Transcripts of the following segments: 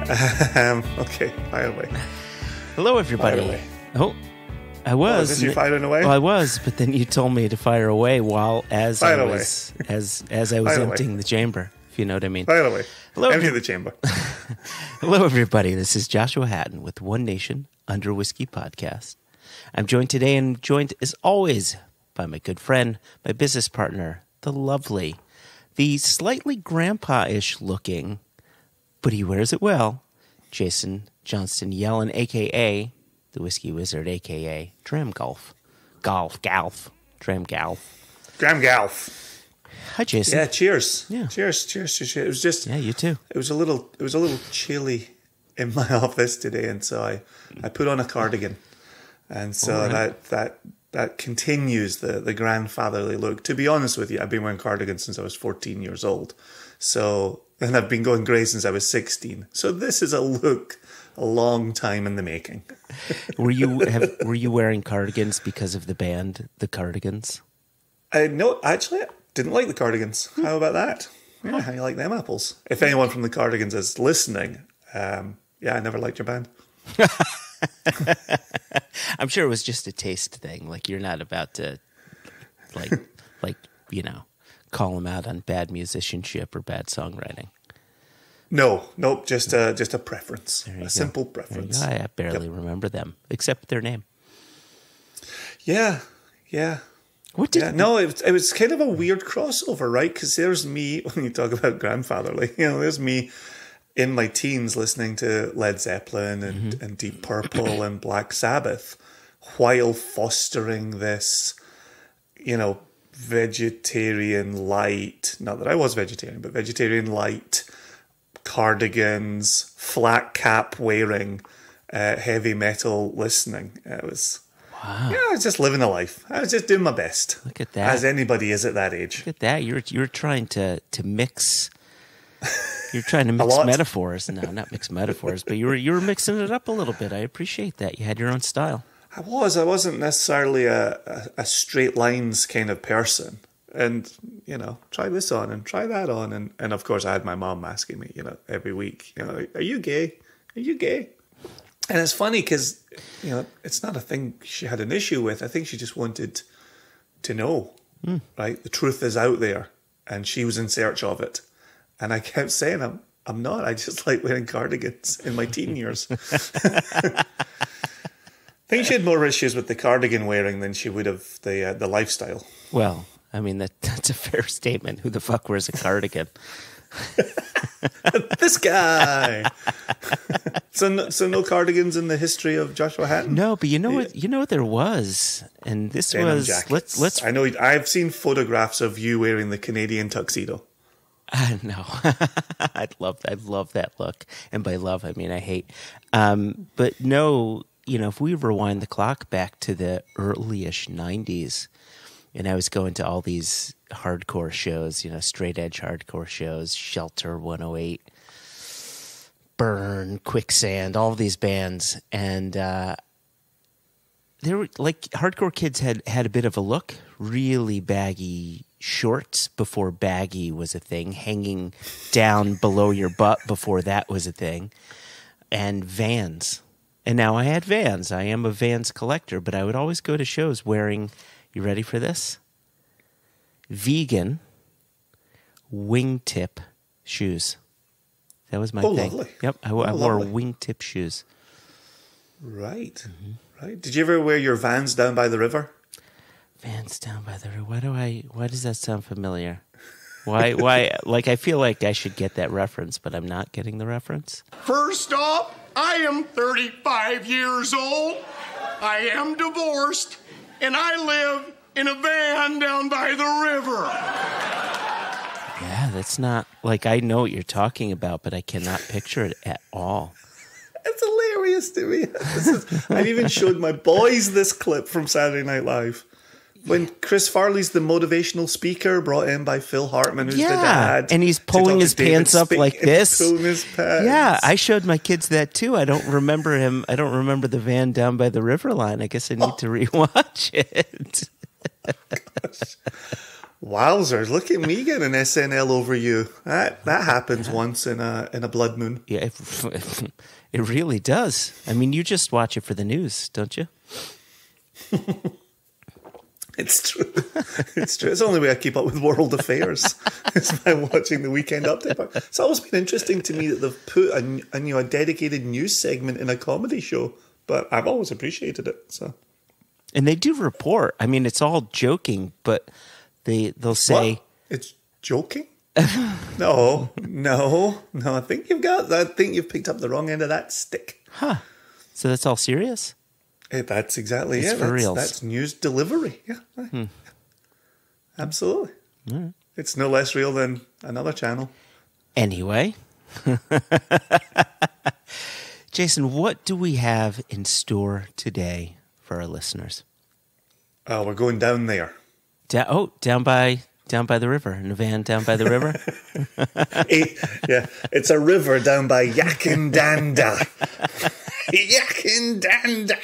Okay, fire away. Hello, everybody. Fire away. Oh, I was. Was you firing away? Well, I was, but then you told me to fire away as I was emptying the chamber. If you know what I mean. Fire away. Hello, empty the chamber. Hello, everybody. This is Joshua Hatton with One Nation Under Whiskey Podcast. I'm joined today as always by my good friend, my business partner, the lovely, the slightly grandpa-ish looking, but he wears it well, Jason Johnston Yellen, a.k.a. the Whiskey Wizard, a.k.a. Dram Golf. Dram Golf. Hi, Jason. Yeah, cheers. Yeah. Cheers. It was just... Yeah, you too. It was a little chilly in my office today, and so I put on a cardigan. And so that continues the grandfatherly look. To be honest with you, I've been wearing cardigans since I was 14 years old. So, and I've been going grey since I was 16. So this is a look a long time in the making. Were you wearing cardigans because of the band, the Cardigans? No, actually, I didn't like the Cardigans. How about that? Yeah, how you like them apples? If anyone from the Cardigans is listening, I never liked your band. I'm sure it was just a taste thing. Like, you're not about to, call them out on bad musicianship or bad songwriting. Nope, just a preference, a simple preference. I barely remember them, except their name. Yeah. What did? No, it was kind of a weird crossover, right? Because there's me, when you talk about grandfatherly, there's me in my teens listening to Led Zeppelin and Deep Purple and Black Sabbath while fostering this, vegetarian light, not that I was vegetarian, but vegetarian light, cardigans, flat cap wearing, heavy metal listening. It was... Wow. Yeah, I was just living a life. I was just doing my best. Look at that. As anybody is at that age. Look at that. You're trying to mix... You're trying to mix metaphors. No, not mix metaphors, but you were mixing it up a little bit. I appreciate that. You had your own style. I wasn't necessarily a straight lines kind of person. And, try this on and try that on. And of course, I had my mom asking me, every week, are you gay? Are you gay? And it's funny because, it's not a thing she had an issue with. I think she just wanted to know, right? The truth is out there. And she was in search of it. And I kept saying, I'm not. I just like wearing cardigans in my teen years. I think she had more issues with the cardigan wearing than she would have the lifestyle. Well, I mean, that's a fair statement. Who the fuck wears a cardigan? This guy. So no cardigans in the history of Joshua Hatton? No, but you know what there was? And this Denim was... jackets. Let's. I know, I've seen photographs of you wearing the Canadian tuxedo. No, I love that look, and by love I mean I hate. But no, if we rewind the clock back to the early-ish 90s, and I was going to all these hardcore shows, straight edge hardcore shows, Shelter 108, Burn, Quicksand, all of these bands, and they were like hardcore kids had a bit of a look, really baggy shorts before baggy was a thing, hanging down below your butt before that was a thing, and Vans. And now I had Vans. I am a Vans collector, but I would always go to shows wearing, you ready for this? Vegan wingtip shoes. That was my thing. Lovely. Yep, I wore wingtip shoes. Right. Right. Did you ever wear your Vans down by the river? Vans down by the river. Why does that sound familiar? Why, like, I feel like I should get that reference, but I'm not getting the reference. First off, I am 35 years old. I am divorced, and I live in a van down by the river. Yeah, that's not, like, I know what you're talking about, but I cannot picture it at all. It's hilarious to me. I even showed my boys this clip from Saturday Night Live. When Chris Farley's the motivational speaker brought in by Phil Hartman, who's the dad. And he's pulling his pants up like this. Pulling his pants. Yeah, I showed my kids that too. I don't remember him. I don't remember the van down by the river line. I guess I need to rewatch it. Wowzers! Look at me getting an SNL over you. That happens once in a blood moon. Yeah, it really does. I mean, you just watch it for the news, don't you? It's true. It's true. It's the only way I keep up with world affairs is by watching the Weekend Update. It's always been interesting to me that they've put a dedicated news segment in a comedy show, but I've always appreciated it. So, and they do report. I mean, it's all joking, but they'll say what? It's joking. No. I think you've picked up the wrong end of that stick. Huh? So that's all serious? That's exactly it's it. For reals. That's news delivery. Yeah, absolutely. Mm. It's no less real than another channel. Anyway, Jason, what do we have in store today for our listeners? Oh, we're going down there. Down by the river, in a van down by the river. Yeah, it's a river down by Yakindanda. Yakindanda.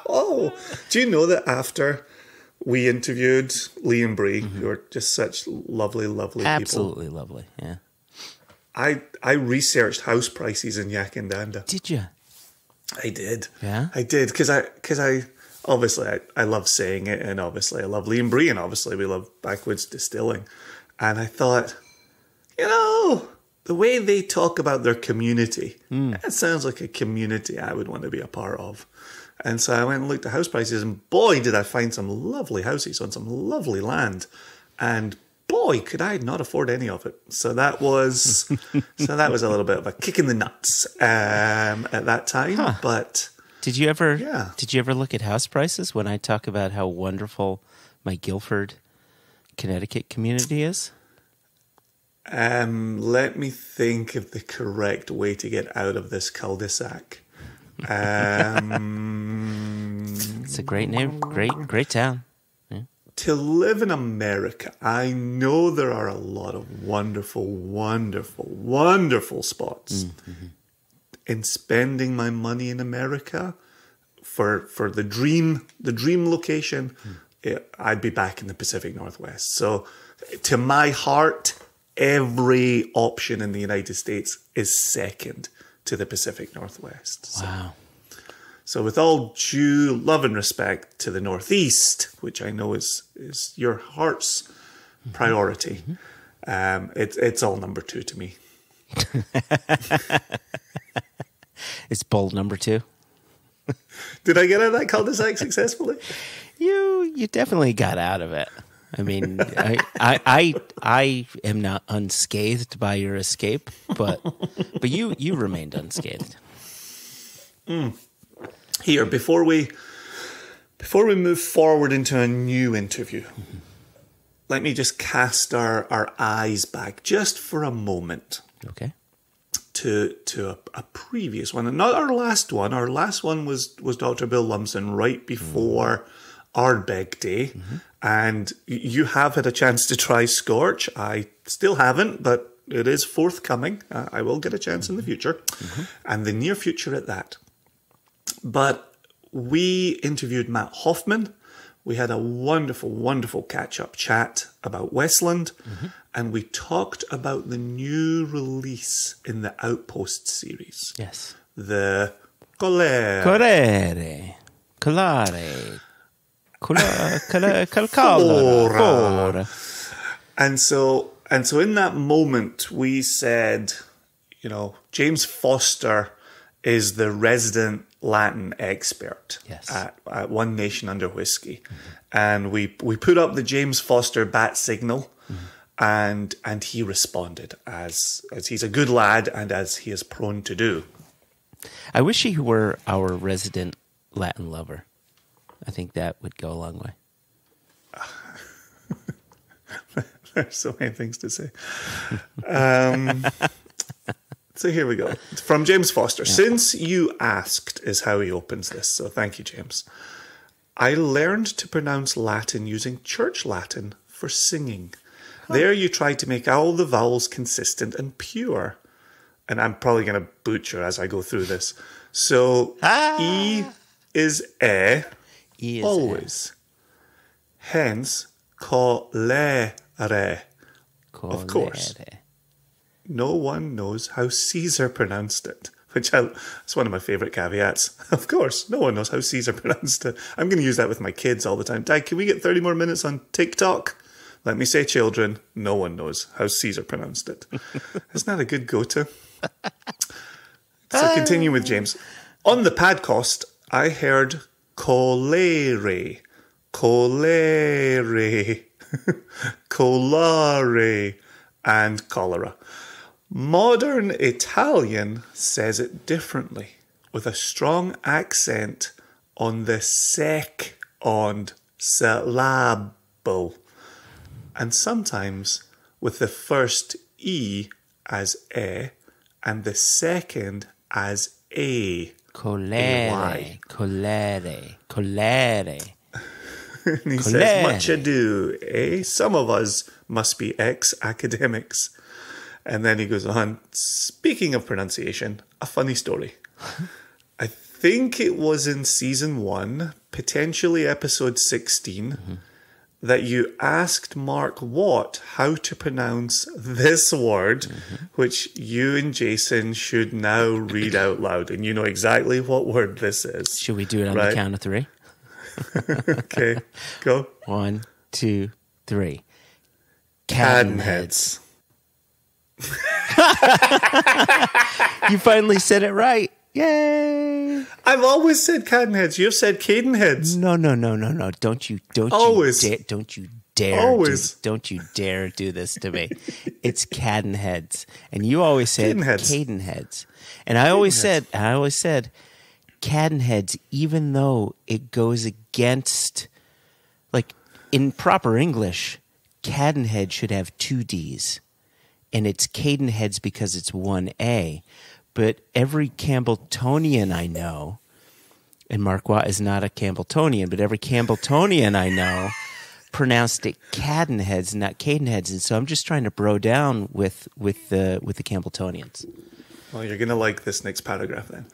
Oh, do you know that after we interviewed Leigh and Bree, who are just such lovely, lovely people? Absolutely lovely, yeah. I researched house prices in Yakindanda. Did you? I did. Yeah? I did, because I obviously I love saying it, and obviously I love Leigh and Bree, and obviously we love Backwoods Distilling. And I thought, the way they talk about their community, that sounds like a community I would want to be a part of. And so I went and looked at house prices, and boy, did I find some lovely houses on some lovely land. And boy, could I not afford any of it. So that was a little bit of a kick in the nuts at that time. Huh. But did you ever look at house prices when I talk about how wonderful my Guilford, Connecticut community is? Let me think of the correct way to get out of this cul-de-sac. It's a great name, great town. Yeah. To live in America, I know there are a lot of wonderful, wonderful, wonderful spots. Mm-hmm. In spending my money in America for the dream location, I'd be back in the Pacific Northwest. So, to my heart, every option in the United States is second to the Pacific Northwest. So, wow. So with all due love and respect to the Northeast, which I know is your heart's priority, it's all number 2 to me. It's bold number 2. Did I get out of that cul-de-sac successfully? You definitely got out of it. I mean, I am not unscathed by your escape, but you remained unscathed. Here, before we move forward into a new interview, let me just cast our eyes back just for a moment. Okay. To a previous one, and not our last one. Our last one was Dr. Bill Lumsden right before Ardbeg Day, and you have had a chance to try Scorch. I still haven't, but it is forthcoming. I will get a chance in the future, and the near future at that. But we interviewed Matt Hoffman. We had a wonderful, wonderful catch-up chat about Westland, and we talked about the new release in the Outpost series. Yes. The Colere. Calcala. And so in that moment, we said, James Foster is the resident Latin expert at One Nation Under Whiskey. And we put up the James Foster bat signal, and he responded as he's a good lad and as he is prone to do. I wish he were our resident Latin lover. I think that would go a long way. There's so many things to say. So here we go. From James Foster. Yeah. Since you asked is how he opens this. So thank you, James. I learned to pronounce Latin using church Latin for singing. There you try to make all the vowels consistent and pure. And I'm probably going to butcher as I go through this. So E is E, always. Hence, colere Of course. No one knows how Caesar pronounced it. It's one of my favourite caveats. Of course, no one knows how Caesar pronounced it. I'm going to use that with my kids all the time. Dad, can we get 30 more minutes on TikTok? Let me say, children, no one knows how Caesar pronounced it. Isn't that a good go-to? So continue with James. On the podcast, I heard colere, colare, and cholera. Modern Italian says it differently, with a strong accent on the second syllable, and sometimes with the first E as e and the second as a. Colere. And he says, much ado, eh? Some of us must be ex-academics. And then he goes on, speaking of pronunciation, a funny story. I think it was in season 1, potentially episode 16, that you asked Mark Watt how to pronounce this word, which you and Jason should now read out loud. And you know exactly what word this is. Should we do it on the count of 3? Okay, go. 1, 2, 3. Cadenheads. You finally said it right. Yay! I've always said Cadenheads. You've said Cadenheads. No. Don't you dare. Always. Don't you dare do this to me. It's Cadenheads. And you always said Cadenheads. And I always said Cadenheads, even though it goes against, like, in proper English, Cadenhead should have 2 Ds. And it's Cadenheads because it's 1 A. But every Campbelltonian I know, and Mark Watt is not a Campbelltonian, but every Campbelltonian I know pronounced it Cadenheads, not Cadenheads. And so I'm just trying to bro down with the Campbelltonians. Well, you're going to like this next paragraph then.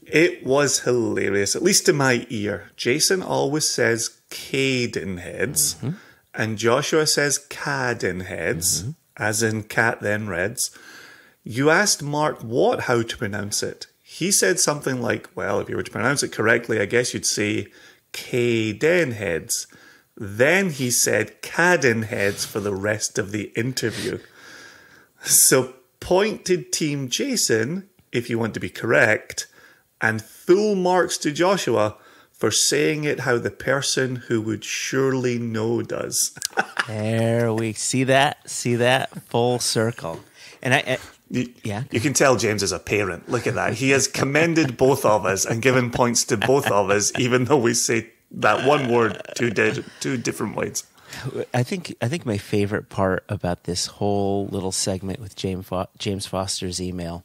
It was hilarious, at least to my ear. Jason always says Cadenheads, and Joshua says Cadenheads, as in cat then reds. You asked Mark Watt how to pronounce it. He said something like, well, if you were to pronounce it correctly, I guess you'd say Cadenheads. Then he said Cadenheads for the rest of the interview. So point to Team Jason, if you want to be correct, and full marks to Joshua for saying it how the person who would surely know does. There we see that full circle. And you can tell James is a parent. Look at that. He has commended both of us and given points to both of us, even though we say that one word two different ways. I think my favorite part about this whole little segment with James Foster's email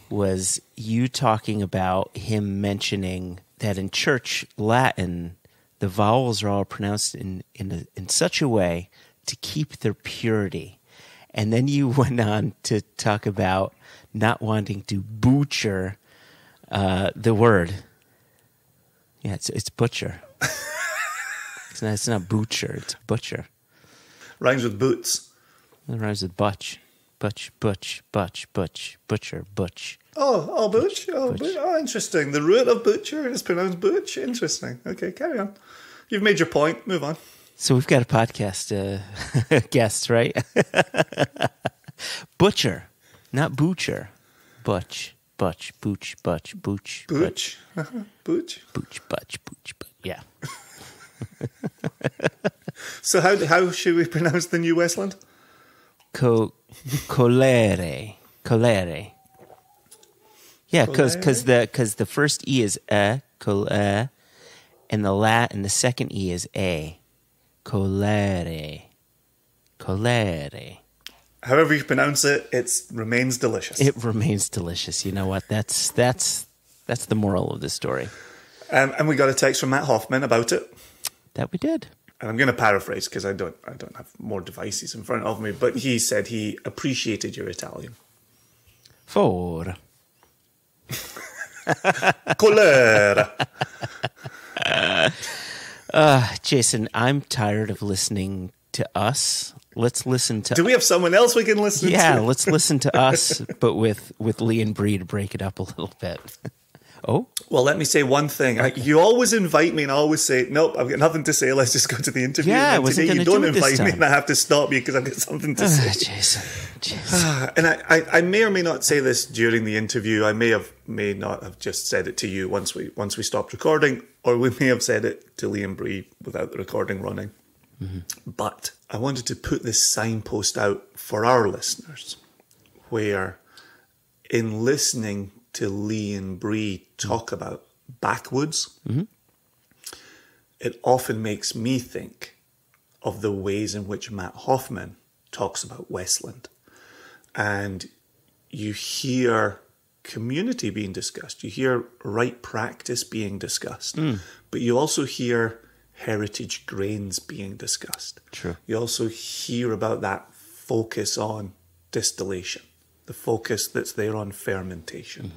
was you talking about him mentioning that in church Latin, the vowels are all pronounced in such a way to keep their purity. And then you went on to talk about not wanting to butcher the word. Yeah, it's butcher. It's not butcher, it's butcher. Rhymes with boots. It rhymes with butch. Butch, butcher, butch. Oh, butch? Oh, interesting. The root of butcher is pronounced butch. Interesting. Okay, carry on. You've made your point. Move on. So we've got a podcast guest, right? Butcher, not butcher. Butch, booch, butch, booch. Booch? Booch? Booch, butch, yeah. So how should we pronounce the New Westland? Colere. Yeah, because the first E is colere, and the second E is a. Colere. However you pronounce it, it remains delicious. It remains delicious. You know what? That's the moral of the story. And we got a text from Matt Hoffman about it. That we did. And I'm going to paraphrase because I don't have more devices in front of me. But he said he appreciated your Italian. For. Colere. Jason, I'm tired of listening to us. Let's listen to... Do we have someone else we can listen to? Yeah, let's listen to us, but with Leigh and Bree to break it up a little bit. Oh? Well, let me say one thing. You always invite me and I always say, nope, I've got nothing to say. Let's just go to the interview. Yeah, I and wasn't today going you to do don't it this invite me time. and I have to stop you because I've got something to say. Jason. And I may or may not say this during the interview. I may not have just said it to you once we stopped recording, or we may have said it to Leigh and Bree without the recording running. Mm-hmm. But I wanted to put this signpost out for our listeners, where in listening to Leigh and Bree talk about Backwoods, it often makes me think of the ways in which Matt Hoffman talks about Westland. And you hear community being discussed, you hear right practice being discussed, but you also hear heritage grains being discussed. True. You also hear about that focus on distillation, the focus that's there on fermentation.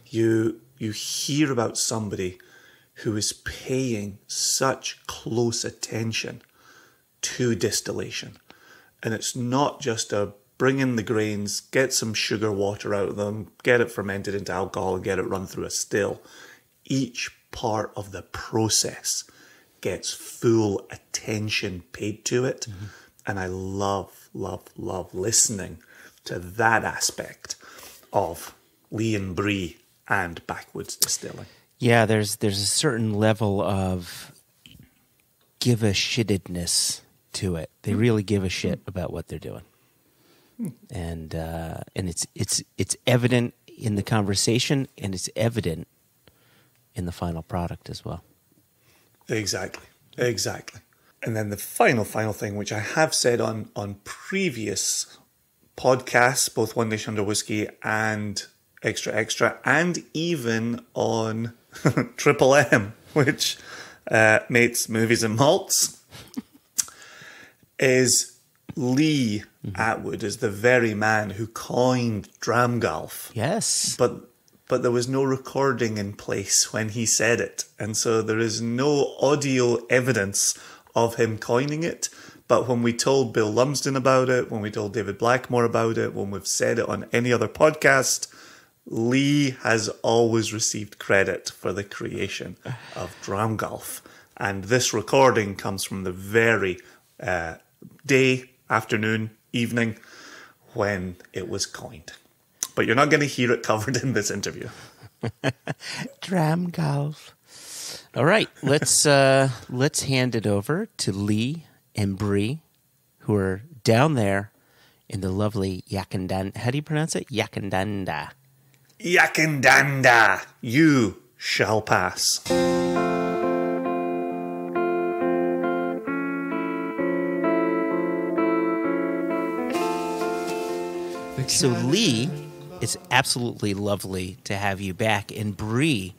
You hear about somebody who is paying such close attention to distillation. And it's not just a bring in the grains, get some sugar water out of them, get it fermented into alcohol and get it run through a still. Each part of the process gets full attention paid to it. And I love, love, love listening to that aspect of Leigh and Bree and Backwoods Distilling. Yeah, there's a certain level of give a shittedness to it. They really give a shit about what they're doing, and it's evident in the conversation, and it's evident in the final product as well. Exactly. And then the final thing, which I have said on previous podcasts, both One Nation Under Whiskey and Extra, and even on Triple M, which mates movies and malts, is Leigh Attwood is the very man who coined Dramgolf. Yes. But there was no recording in place when he said it. And so there is no audio evidence of him coining it. But when we told Bill Lumsden about it, when we told David Blackmore about it, when we've said it on any other podcast, Leigh has always received credit for the creation of Dramgolf. And this recording comes from the very day, afternoon, evening when it was coined. But you're not going to hear it covered in this interview. Dramgolf. All right, let's hand it over to Leigh and Bree, who are down there in the lovely Yakandanda. How do you pronounce it? Yakandanda. Yakandanda, you shall pass. So Leigh, it's absolutely lovely to have you back. And Bree,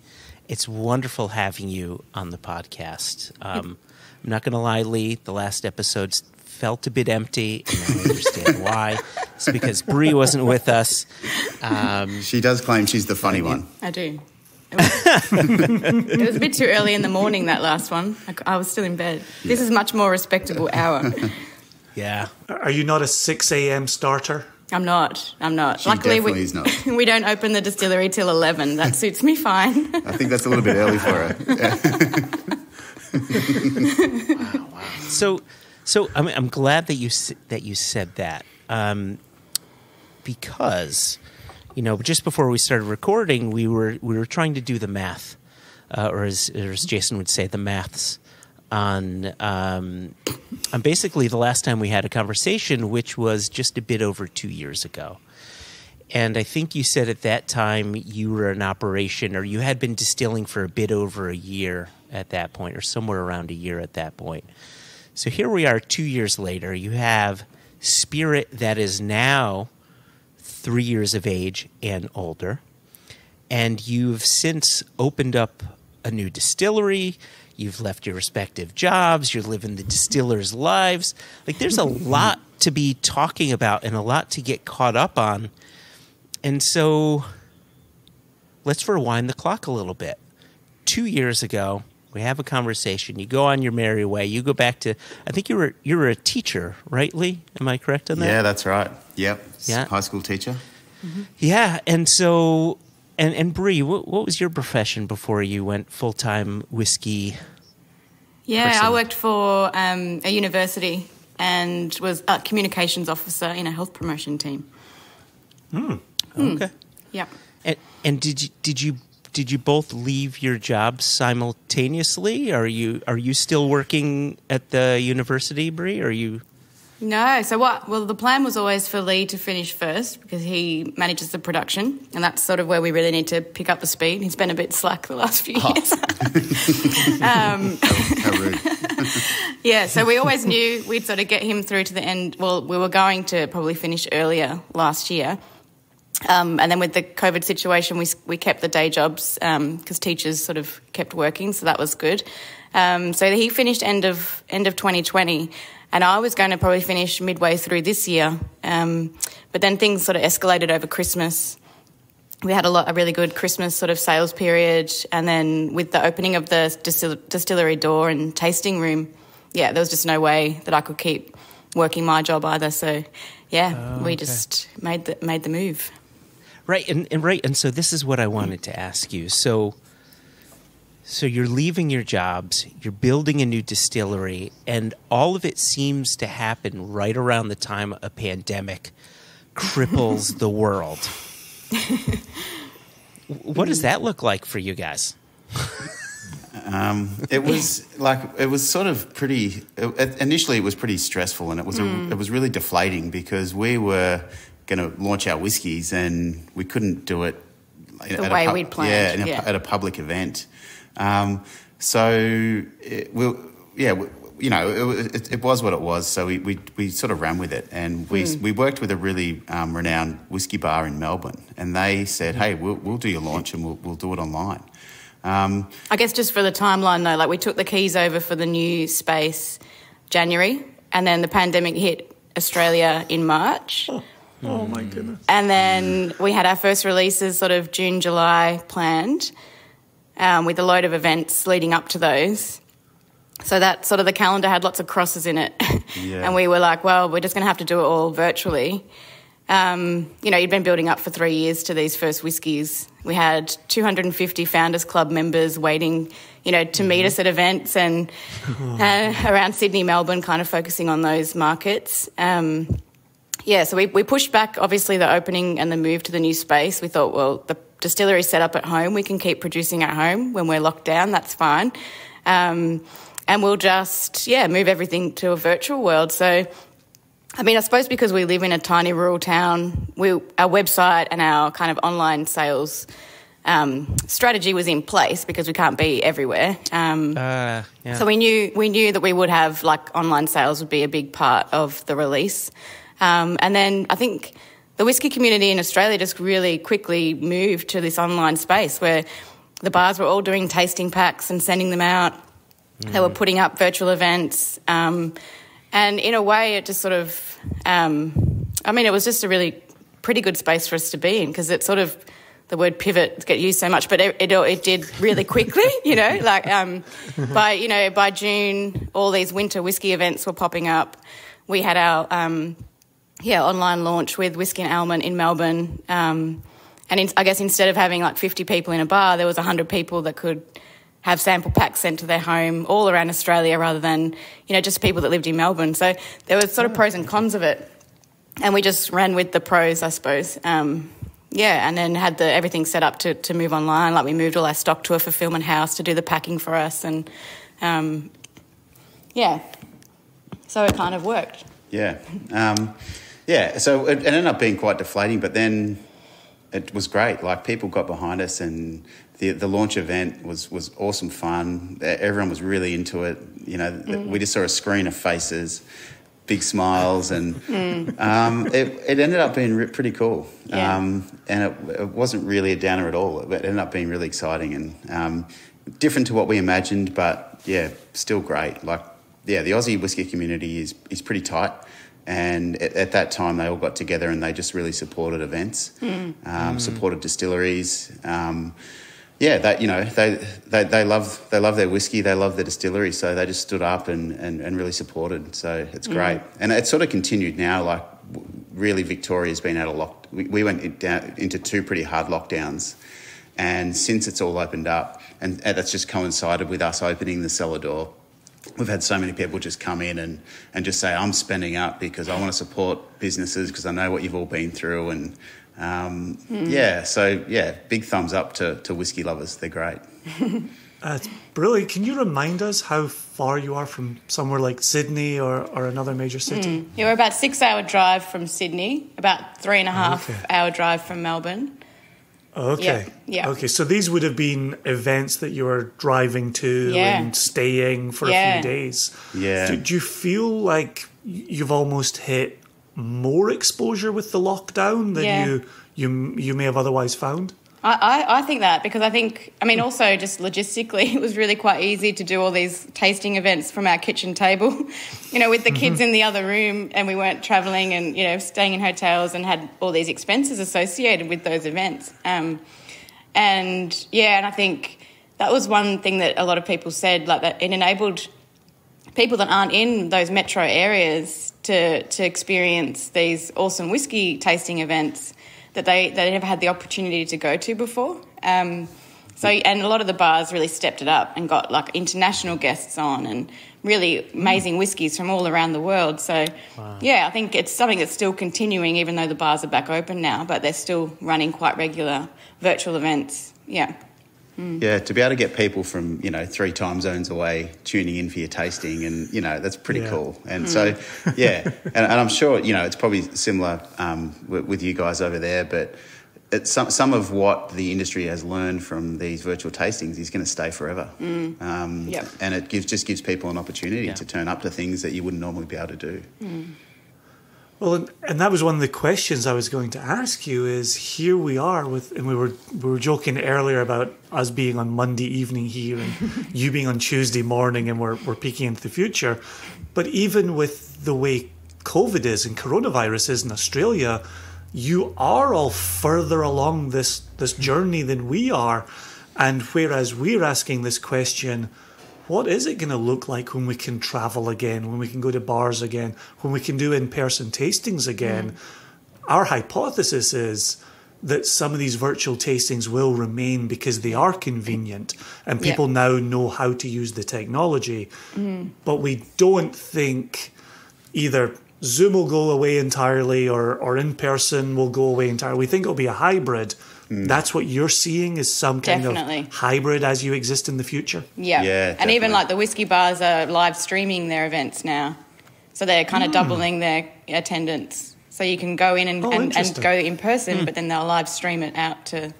it's wonderful having you on the podcast. I'm not going to lie, Leigh, the last episodes felt a bit empty, and I understand why. It's because Bree wasn't with us. She does claim she's the funny one. I do. It was a bit too early in the morning, that last one. I was still in bed. This is a much more respectable hour. Yeah. Are you not a 6 a.m. starter? I'm not. She Luckily, definitely is not. we don't open the distillery till 11. That suits me fine. I think that's a little bit early for her. Wow. So I'm glad that you said that, because just before we started recording, we were trying to do the math, or as Jason would say, the maths on basically the last time we had a conversation, which was just a bit over 2 years ago. And I think you said at that time you were in operation, or you had been distilling for a bit over a year at that point, or somewhere around a year at that point. So here we are 2 years later. You have spirit that is now 3 years of age and older. And you've since opened up a new distillery. You've left your respective jobs. You're living the distillers' lives. Like, there's a lot to be talking about and a lot to get caught up on. And so let's rewind the clock a little bit. 2 years ago, We have a conversation. You go on your merry way. You go back to, I think you were a teacher, right, Leigh? Am I correct on that? Yeah, that's right. Yep. Yeah. High school teacher. Yeah, and so, and Bree, what was your profession before you went full-time whiskey? Yeah, person? I worked for a university and was a communications officer in a health promotion team. Okay. Yep. And did you both leave your jobs simultaneously? Are you still working at the university, Bree? Or are you? No, so what? Well, the plan was always for Leigh to finish first because he manages the production, and that's sort of where we really need to pick up the speed. He's been a bit slack the last few years. How rude. Yeah, so we always knew we'd sort of get him through to the end. Well, we were going to probably finish earlier last year. And then with the COVID situation, we kept the day jobs because teachers sort of kept working, so that was good. So he finished end of 2020, and I was going to probably finish midway through this year. But then things sort of escalated over Christmas. We had a really good Christmas sort of sales period, and then with the opening of the distillery door and tasting room, yeah, there was just no way that I could keep working my job either. So, yeah, we just made the move. Right, and so this is what I wanted to ask you. So you're leaving your jobs, you're building a new distillery, and all of it seems to happen right around the time a pandemic cripples the world. What does that look like for you guys? It was sort of pretty. Initially, it was pretty stressful, and it was really deflating because we were going to launch our whiskies and we couldn't do it the way we'd planned. At a public event. It was what it was. So we sort of ran with it, and we worked with a really renowned whiskey bar in Melbourne, and they said, "Hey, we'll do your launch and we'll do it online." I guess just for the timeline though, like we took the keys over for the new space January, and then the pandemic hit Australia in March. Oh my goodness. And then we had our first releases sort of June, July planned, with a load of events leading up to those. So that sort of the calendar had lots of crosses in it. Yeah. And we were like, well, we're just going to have to do it all virtually. You'd been building up for 3 years to these first whiskies. We had 250 Founders Club members waiting, to meet us at events and around Sydney, Melbourne, kind of focusing on those markets. So we pushed back, obviously, the opening and the move to the new space. We thought, well, the distillery's set up at home. We can keep producing at home when we're locked down. That's fine. And we'll just, move everything to a virtual world. So, I suppose because we live in a tiny rural town, our website and our kind of online sales strategy was in place because we can't be everywhere. So we knew that we would have, like, online sales would be a big part of the release. And then I think the whiskey community in Australia just really quickly moved to this online space where the bars were all doing tasting packs and sending them out. They were putting up virtual events. And in a way, it just sort of, it was just a really pretty good space for us to be in because it sort of, the word pivot get used so much, but it did really quickly, by June, all these winter whiskey events were popping up. We had our, online launch with Whiskey and Almond in Melbourne. I guess instead of having like 50 people in a bar, there was 100 people that could have sample packs sent to their home all around Australia rather than, just people that lived in Melbourne. So there was sort of pros and cons of it. And we just ran with the pros, I suppose. And then had everything set up to move online. Like we moved all our stock to a fulfillment house to do the packing for us. And, so it kind of worked. Yeah. So it ended up being quite deflating, but then it was great. Like people got behind us and the launch event was awesome fun. Everyone was really into it. We just saw a screen of faces, big smiles, and it ended up being pretty cool. Yeah. And it wasn't really a downer at all. It ended up being really exciting and different to what we imagined, but still great. The Aussie whiskey community is pretty tight. And at that time, they all got together and they just really supported events, supported distilleries. yeah, they love their whiskey, they love the distillery, so they just stood up and really supported. So it's great, and it's sort of continued now. Like really, Victoria's been out of lock. We went down into 2 pretty hard lockdowns, and since it's all opened up, and that's just coincided with us opening the cellar door. We've had so many people just come in and just say, I'm spending up because I want to support businesses because I know what you've all been through. And big thumbs up to whiskey lovers. They're great. It's brilliant. Can you remind us how far you are from somewhere like Sydney or another major city? Yeah, we're about 6-hour drive from Sydney, about 3.5-hour drive from Melbourne. Okay. Yeah. Okay, so these would have been events that you were driving to and staying for a few days. Yeah. Do you feel like you've almost hit more exposure with the lockdown than you may have otherwise found? I think that, because also just logistically, it was really quite easy to do all these tasting events from our kitchen table, with the kids in the other room, and we weren't travelling and, staying in hotels and had all these expenses associated with those events. And I think that was one thing that a lot of people said, like that it enabled people that aren't in those metro areas to experience these awesome whiskey tasting events that they never had the opportunity to go to before. And a lot of the bars really stepped it up and got like international guests on and really amazing whiskies from all around the world. So, I think it's something that's still continuing, even though the bars are back open now, but they're still running quite regular virtual events. Yeah. Yeah, to be able to get people from, 3 time zones away tuning in for your tasting, and, that's pretty cool. And so, and I'm sure, it's probably similar with you guys over there, but it's some of what the industry has learned from these virtual tastings is going to stay forever. And it just gives people an opportunity to turn up to things that you wouldn't normally be able to do. Well, and that was one of the questions I was going to ask you. Is here we are and we were joking earlier about us being on Monday evening here and you being on Tuesday morning, and we're peeking into the future. But even with the way COVID is and coronavirus is in Australia, you are all further along this journey than we are. And whereas we're asking this question, what is it going to look like when we can travel again, when we can go to bars again, when we can do in-person tastings again? Our hypothesis is that some of these virtual tastings will remain because they are convenient and people now know how to use the technology. But we don't think either Zoom will go away entirely or in-person will go away entirely. We think it'll be a hybrid. That's what you're seeing, is some kind of hybrid as you exist in the future? Yeah, and even like the whiskey bars are live streaming their events now. So they're kind of doubling their attendance. So you can go in and go in person, but then they'll live stream it out to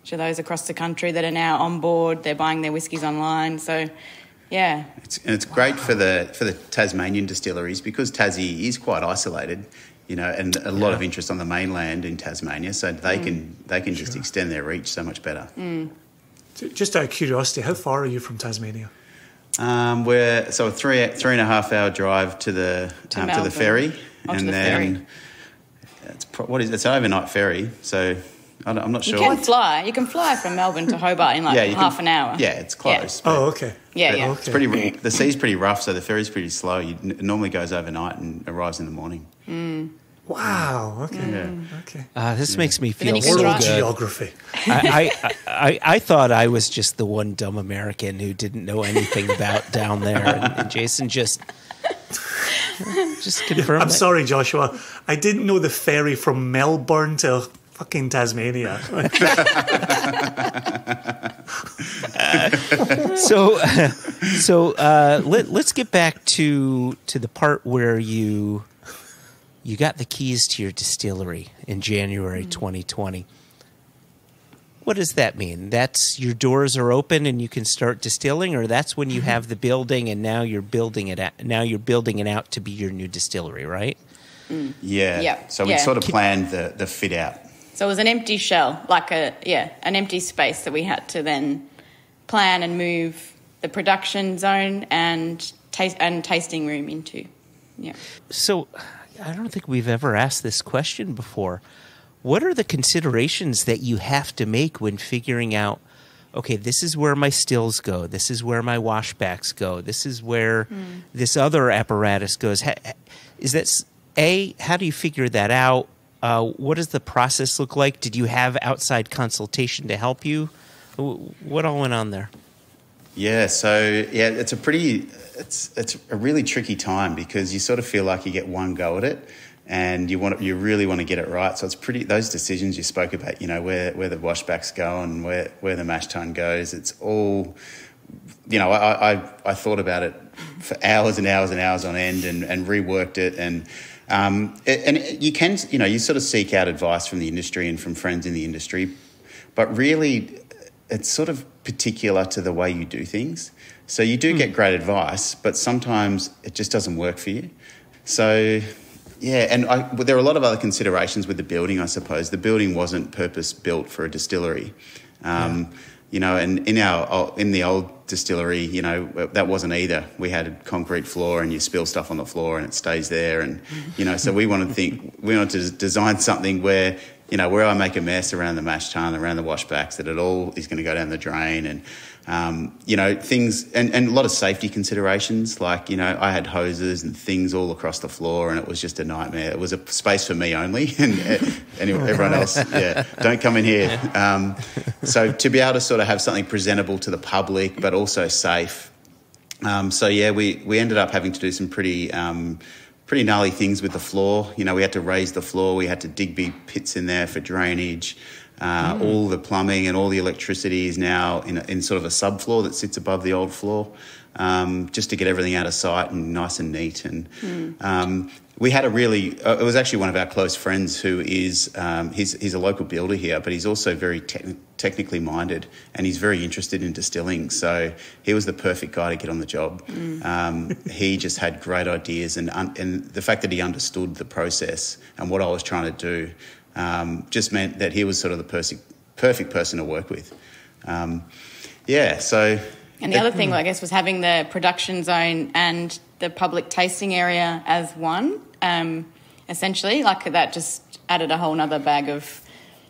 those across the country that are now on board. They're buying their whiskies online. So, yeah. It's great for the Tasmanian distilleries because Tassie is quite isolated. And a lot of interest on the mainland in Tasmania, so they can just extend their reach so much better. Just out of curiosity, how far are you from Tasmania? We're a 3.5 hour drive to the ferry, and then it's an overnight ferry. So I'm not sure. You can fly from Melbourne to Hobart in half an hour. Yeah, it's close. Yeah. Okay. Yeah. It's pretty. The sea's pretty rough, so the ferry's pretty slow. It normally goes overnight and arrives in the morning. Wow. Okay. Okay. This makes me feel so World good. geography. I thought I was just the one dumb American who didn't know anything about down there, and Jason just confirmed. I'm sorry, Joshua. I didn't know the ferry from Melbourne to fucking Tasmania. Let's get back to the part where you got the keys to your distillery in January 2020. What does that mean? That's your doors are open and you can start distilling, or that's when you have the building and now you're building it out to be your new distillery, right? Yeah. So we sort of planned the fit out. So it was an empty shell, like an empty space that we had to then plan and move the production zone and tasting room into. Yeah. So I don't think we've ever asked this question before. What are the considerations that you have to make when figuring out, okay, this is where my stills go. This is where my washbacks go. This is where this other apparatus goes. Is that how do you figure that out? What does the process look like? Did you have outside consultation to help you? What all went on there? Yeah, so it's a really tricky time because you sort of feel like you get one go at it, and you really want to get it right. So it's those decisions you spoke about, where the washbacks go and where the mash tun goes. It's all, I thought about it for hours and hours and hours on end and reworked it and you can, you sort of seek out advice from the industry and from friends in the industry, but really it's sort of particular to the way you do things. So you do get great advice, but sometimes it just doesn't work for you. So, yeah, and there are a lot of other considerations with the building, I suppose. The building wasn't purpose-built for a distillery. And in the old distillery, that wasn't either. We had a concrete floor and you spill stuff on the floor and it stays there. And, so we wanted to design something where, where I make a mess around the mash tun, around the washbacks, that it all is going to go down the drain and, things and a lot of safety considerations. Like, I had hoses and things all across the floor and it was just a nightmare. It was a space for me only and everyone else, don't come in here. So to be able to sort of have something presentable to the public but also safe. We ended up having to do some pretty gnarly things with the floor. We had to raise the floor. We had to dig big pits in there for drainage. All the plumbing and all the electricity is now in sort of a subfloor that sits above the old floor, just to get everything out of sight and nice and neat. And we had it was actually one of our close friends who is, he's a local builder here, but he's also very technically minded and he's very interested in distilling. So he was the perfect guy to get on the job. He just had great ideas and the fact that he understood the process and what I was trying to do just meant that he was sort of the perfect person to work with. And the other thing, I guess, was having the production zone and the public tasting area as one, essentially. Like that just added a whole nother bag of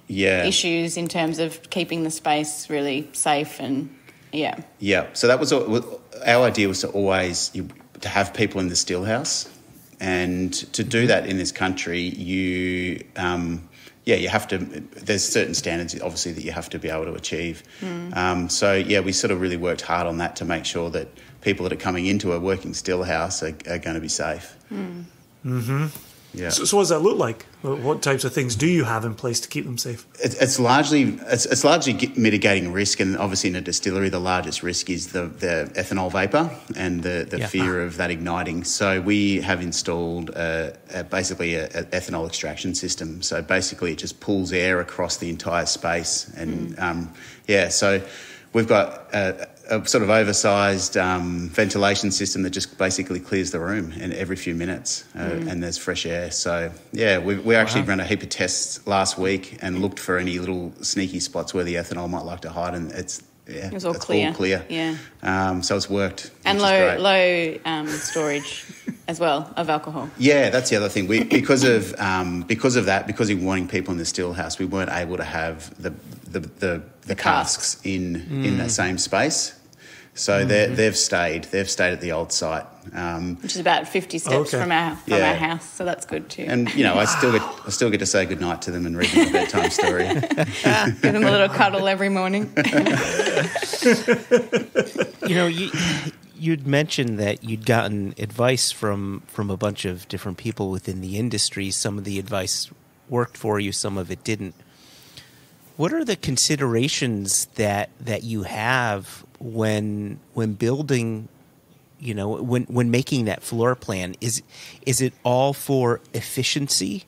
issues in terms of keeping the space really safe and, Yeah, so that was our idea was to always to have people in the still house. And to do that in this country, you have to, there's certain standards, obviously, that you have to be able to achieve. We sort of really worked hard on that to make sure that people that are coming into a working still house are going to be safe. Yeah. So what does that look like? What types of things do you have in place to keep them safe? It's largely mitigating risk, and obviously in a distillery the largest risk is the ethanol vapor and the fear of that igniting. So we have installed basically an ethanol extraction system. So basically it just pulls air across the entire space, and so we've got a sort of oversized ventilation system that just basically clears the room every few minutes, and there's fresh air. So, we actually ran a heap of tests last week and looked for any little sneaky spots where the ethanol might like to hide, and it was all clear. Yeah. So it's worked. And low storage as well of alcohol. Yeah, that's the other thing. Because of we're wanting people in the still house, we weren't able to have the casks in that same space. So they've stayed at the old site, which is about 50 steps from our house. So that's good too. And I still get to say goodnight to them and read them a bedtime story. Give them a little cuddle every morning. You'd mentioned that you'd gotten advice from a bunch of different people within the industry. Some of the advice worked for you, some of it didn't. What are the considerations that you have when building, when making that floor plan? Is it all for efficiency?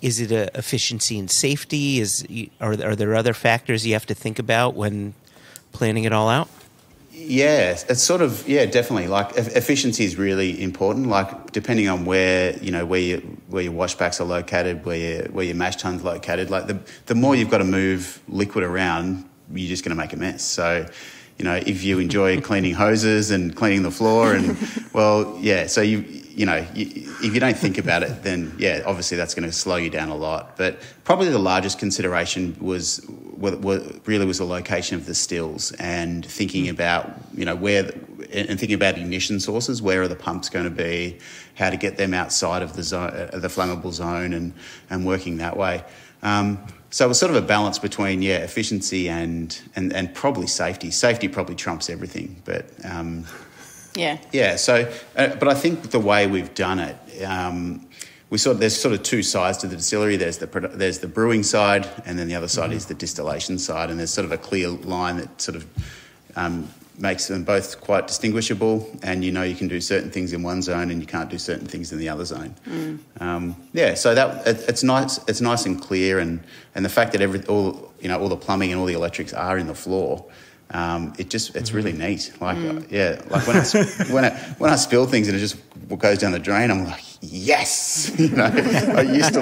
Is it a efficiency and safety? Are there other factors you have to think about when planning it all out? Yeah, it's sort of, definitely. Like efficiency is really important. Like depending on where your washbacks are located, where your mash tun's located, like the more you've got to move liquid around, you're just going to make a mess. So, if you enjoy cleaning hoses and cleaning the floor, and so if you don't think about it, then obviously that's going to slow you down a lot. But probably the largest consideration was the location of the stills, and thinking about thinking about ignition sources. Where are the pumps going to be? How to get them outside of the zone, the flammable zone, and working that way. So it was sort of a balance between efficiency and probably safety. Safety probably trumps everything, but. So, but I think the way we've done it, there's sort of two sides to the distillery. There's the brewing side, and then the other side is the distillation side. And there's sort of a clear line that sort of makes them both quite distinguishable. And you can do certain things in one zone, and you can't do certain things in the other zone. So that it's nice. It's nice and clear, and the fact that all the plumbing and all the electrics are in the floor. It's really neat. Like when I spill things and it just goes down the drain, I'm like, yes. I used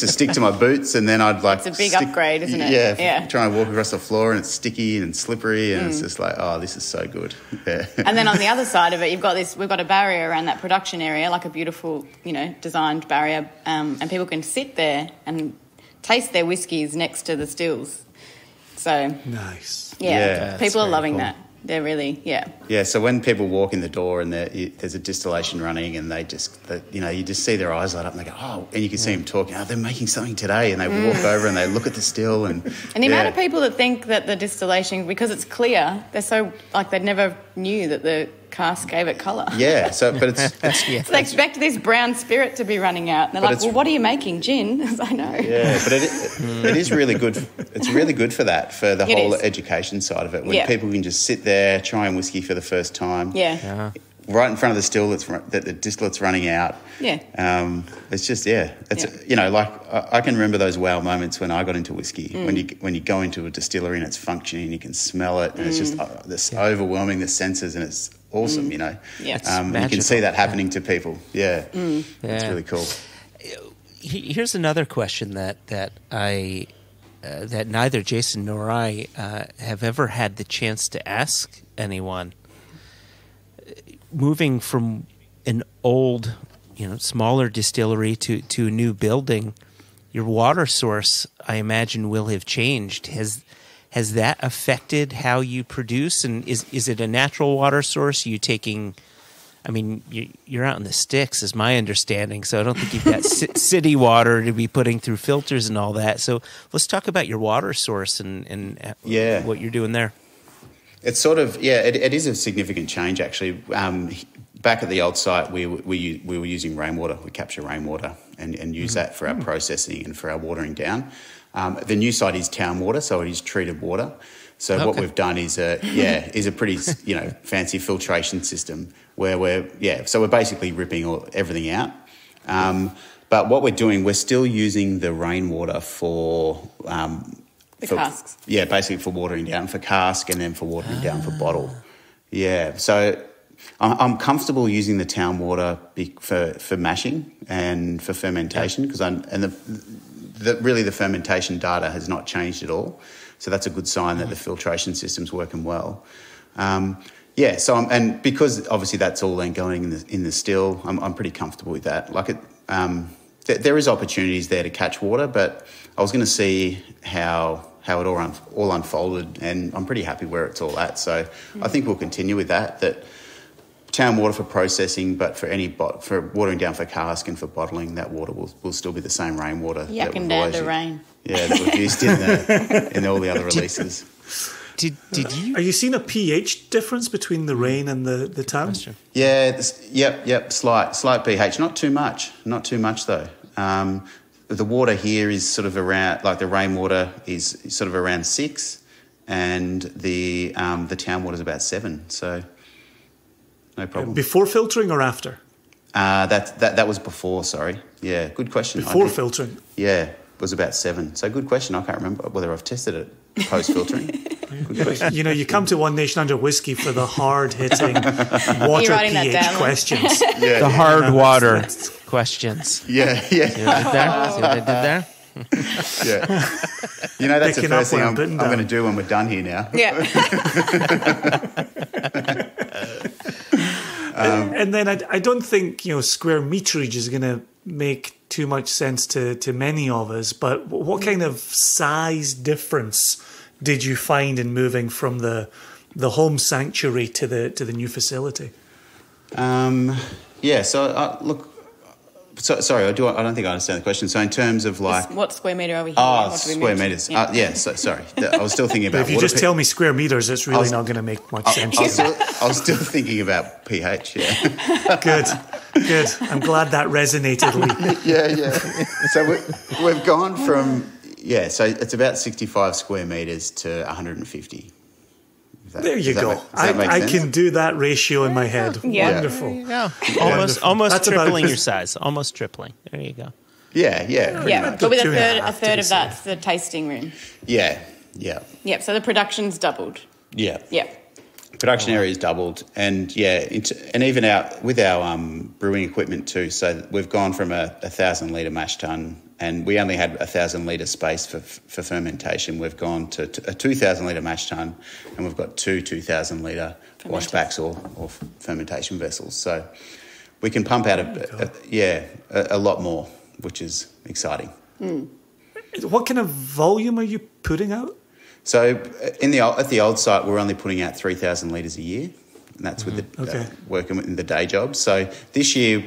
to stick to my boots, and then I'd it's a big upgrade, isn't it? Yeah. Try and walk across the floor, and it's sticky and slippery, and it's just like, oh, this is so good. Yeah. And then on the other side of it, we've got a barrier around that production area, like a beautiful, designed barrier, and people can sit there and taste their whiskies next to the stills. So nice. People are loving that. They're really, Yeah, so when people walk in the door and there's a distillation running, and you just see their eyes light up, and they go, oh, and you can see them talking, they're making something today, and they walk over and they look at the still. And the amount of people that think that the distillation, because it's clear, they're so, they never knew that the cask gave it colour. Yeah, so so they expect this brown spirit to be running out, and they're like, well, what are you making? Gin? I know. Yeah, but it is really good. It's really good for that, for the whole education side of it, when people can just sit there, trying whiskey for the first time. Yeah. Right in front of the still that the distillate's running out. Yeah. It's just, I can remember those wow moments when I got into whiskey, when you go into a distillery and it's functioning, you can smell it, and it's just this overwhelming the senses, and it's awesome, Yeah. You can see that happening to people. Yeah. It's really cool. Here's another question that neither Jason nor I have ever had the chance to ask anyone. Moving from an old, smaller distillery to a new building, your water source, I imagine, will have changed. Has that affected how you produce? And is it a natural water source? Are you taking? I mean, you're out in the sticks, is my understanding. So I don't think you've got city water to be putting through filters and all that. So let's talk about your water source and what you're doing there. It's sort of, it is a significant change, actually. Back at the old site, we were using rainwater. We capture rainwater and use that for our processing and for our watering down. The new site is town water, so it is treated water. So what we've done is a pretty fancy filtration system where we're basically ripping everything out. But what we're doing, we're still using the rainwater for casks. Yeah, basically for watering down for cask, and then for watering down for bottle. Yeah, so I'm comfortable using the town water for mashing and for fermentation, because the fermentation data has not changed at all. So that's a good sign that the filtration system's working well. So because obviously that's all then going in the still, I'm pretty comfortable with that. There is opportunities there to catch water, but I was going to see how it all unfolded, and I'm pretty happy where it's all at. So I think we'll continue with that town water for processing, but for watering down for cask and for bottling, that water will still be the same rainwater. Yucking down the rain. Yeah, that we've used in all the other releases. Did you? Are you seeing a pH difference between the rain and the town? Yeah, slight pH, not too much though. The water here is sort of around, the rainwater is sort of around 6, and the town water is about 7. So no problem. Before filtering or after? That was before. Sorry. Yeah, good question. Before filtering. Yeah, it was about 7. So good question. I can't remember whether I've tested it post filtering. Good question. You come to One Nation Under Whiskey for the hard hitting water pH questions. Yeah, the hard water questions. Yeah. See what I did there? Yeah. That's the first thing I'm going to do when we're done here now. Yeah. And then I don't think, square meterage is going to make too much sense to many of us, but what kind of size difference did you find in moving from the home sanctuary to the new facility? Sorry, I don't think I understand the question. So in terms of like... What square metre are we here? Oh, square metres. Yeah, sorry. I was still thinking about... But if you just tell me square metres, it's really not going to make much sense. I was still thinking about pH, yeah. Good. I'm glad that resonated, Leigh. Yeah. So we've gone from... Yeah, so it's about 65 square metres to 150. There you go. I can do that ratio in my head. Yeah. Wonderful. Yeah. Almost tripling your size. Almost tripling. There you go. Yeah. But with a third of that's the tasting room. Yeah. Yeah, so the production's doubled. Yeah. Yeah. Production area is doubled, and and even with our brewing equipment too. So we've gone from a 1,000 litre mash tun, and we only had 1,000 litre space for fermentation. We've gone to a 2,000 litre mash tun, and we've got 2,000 litre washbacks or fermentation vessels. So we can pump out a lot more, which is exciting. What kind of volume are you putting out? So at the old site, we're only putting out 3,000 litres a year, and that's with working in the day job. So this year,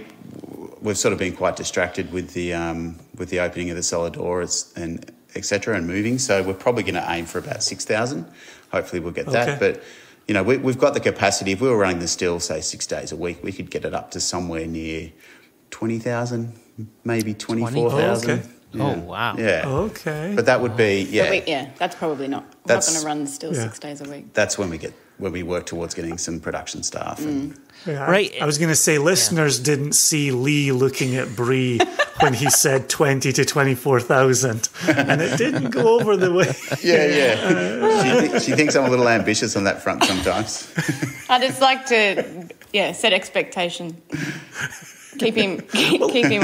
we've sort of been quite distracted with the opening of the cellar door and et cetera and moving. So we're probably going to aim for about 6,000. Hopefully we'll get that. But, we've got the capacity. If we were running the still, say, 6 days a week, we could get it up to somewhere near 20,000, maybe 24,000. Okay. Yeah. Oh, wow. Yeah. Okay. But that would be, that's probably not. We're not going to run the still 6 days a week. That's when we work towards getting some production staff. Right. I was going to say, listeners didn't see Leigh looking at Bree when he said 20 to 24,000, and it didn't go over the way. Yeah. She thinks I'm a little ambitious on that front sometimes. I just like to, set expectation. Keep him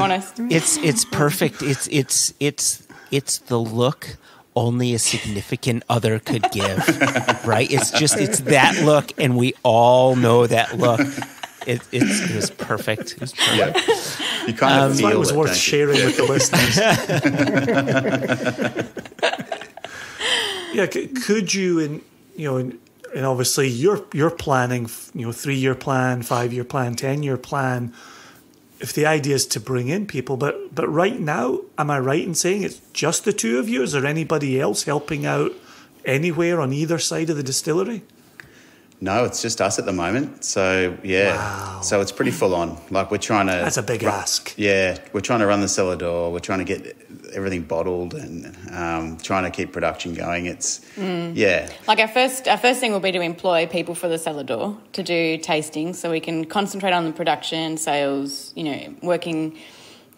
honest. It's perfect. It's the look only a significant other could give, right? It's that look, and we all know that look. It was perfect. It was perfect. Yeah. You kind of feel it was worth sharing with the listeners. Could you, and obviously you're planning, 3-year plan, 5-year plan, 10-year plan. If the idea is to bring in people, but right now, am I right in saying it's just the two of you? Is there anybody else helping out anywhere on either side of the distillery? No, it's just us at the moment. So, Wow. So it's pretty full on. Like we're trying to... That's a big ask. Yeah, we're trying to run the cellar door. We're trying to get everything bottled and trying to keep production going. It's, Like our first thing will be to employ people for the cellar door to do tastings so we can concentrate on the production, sales, working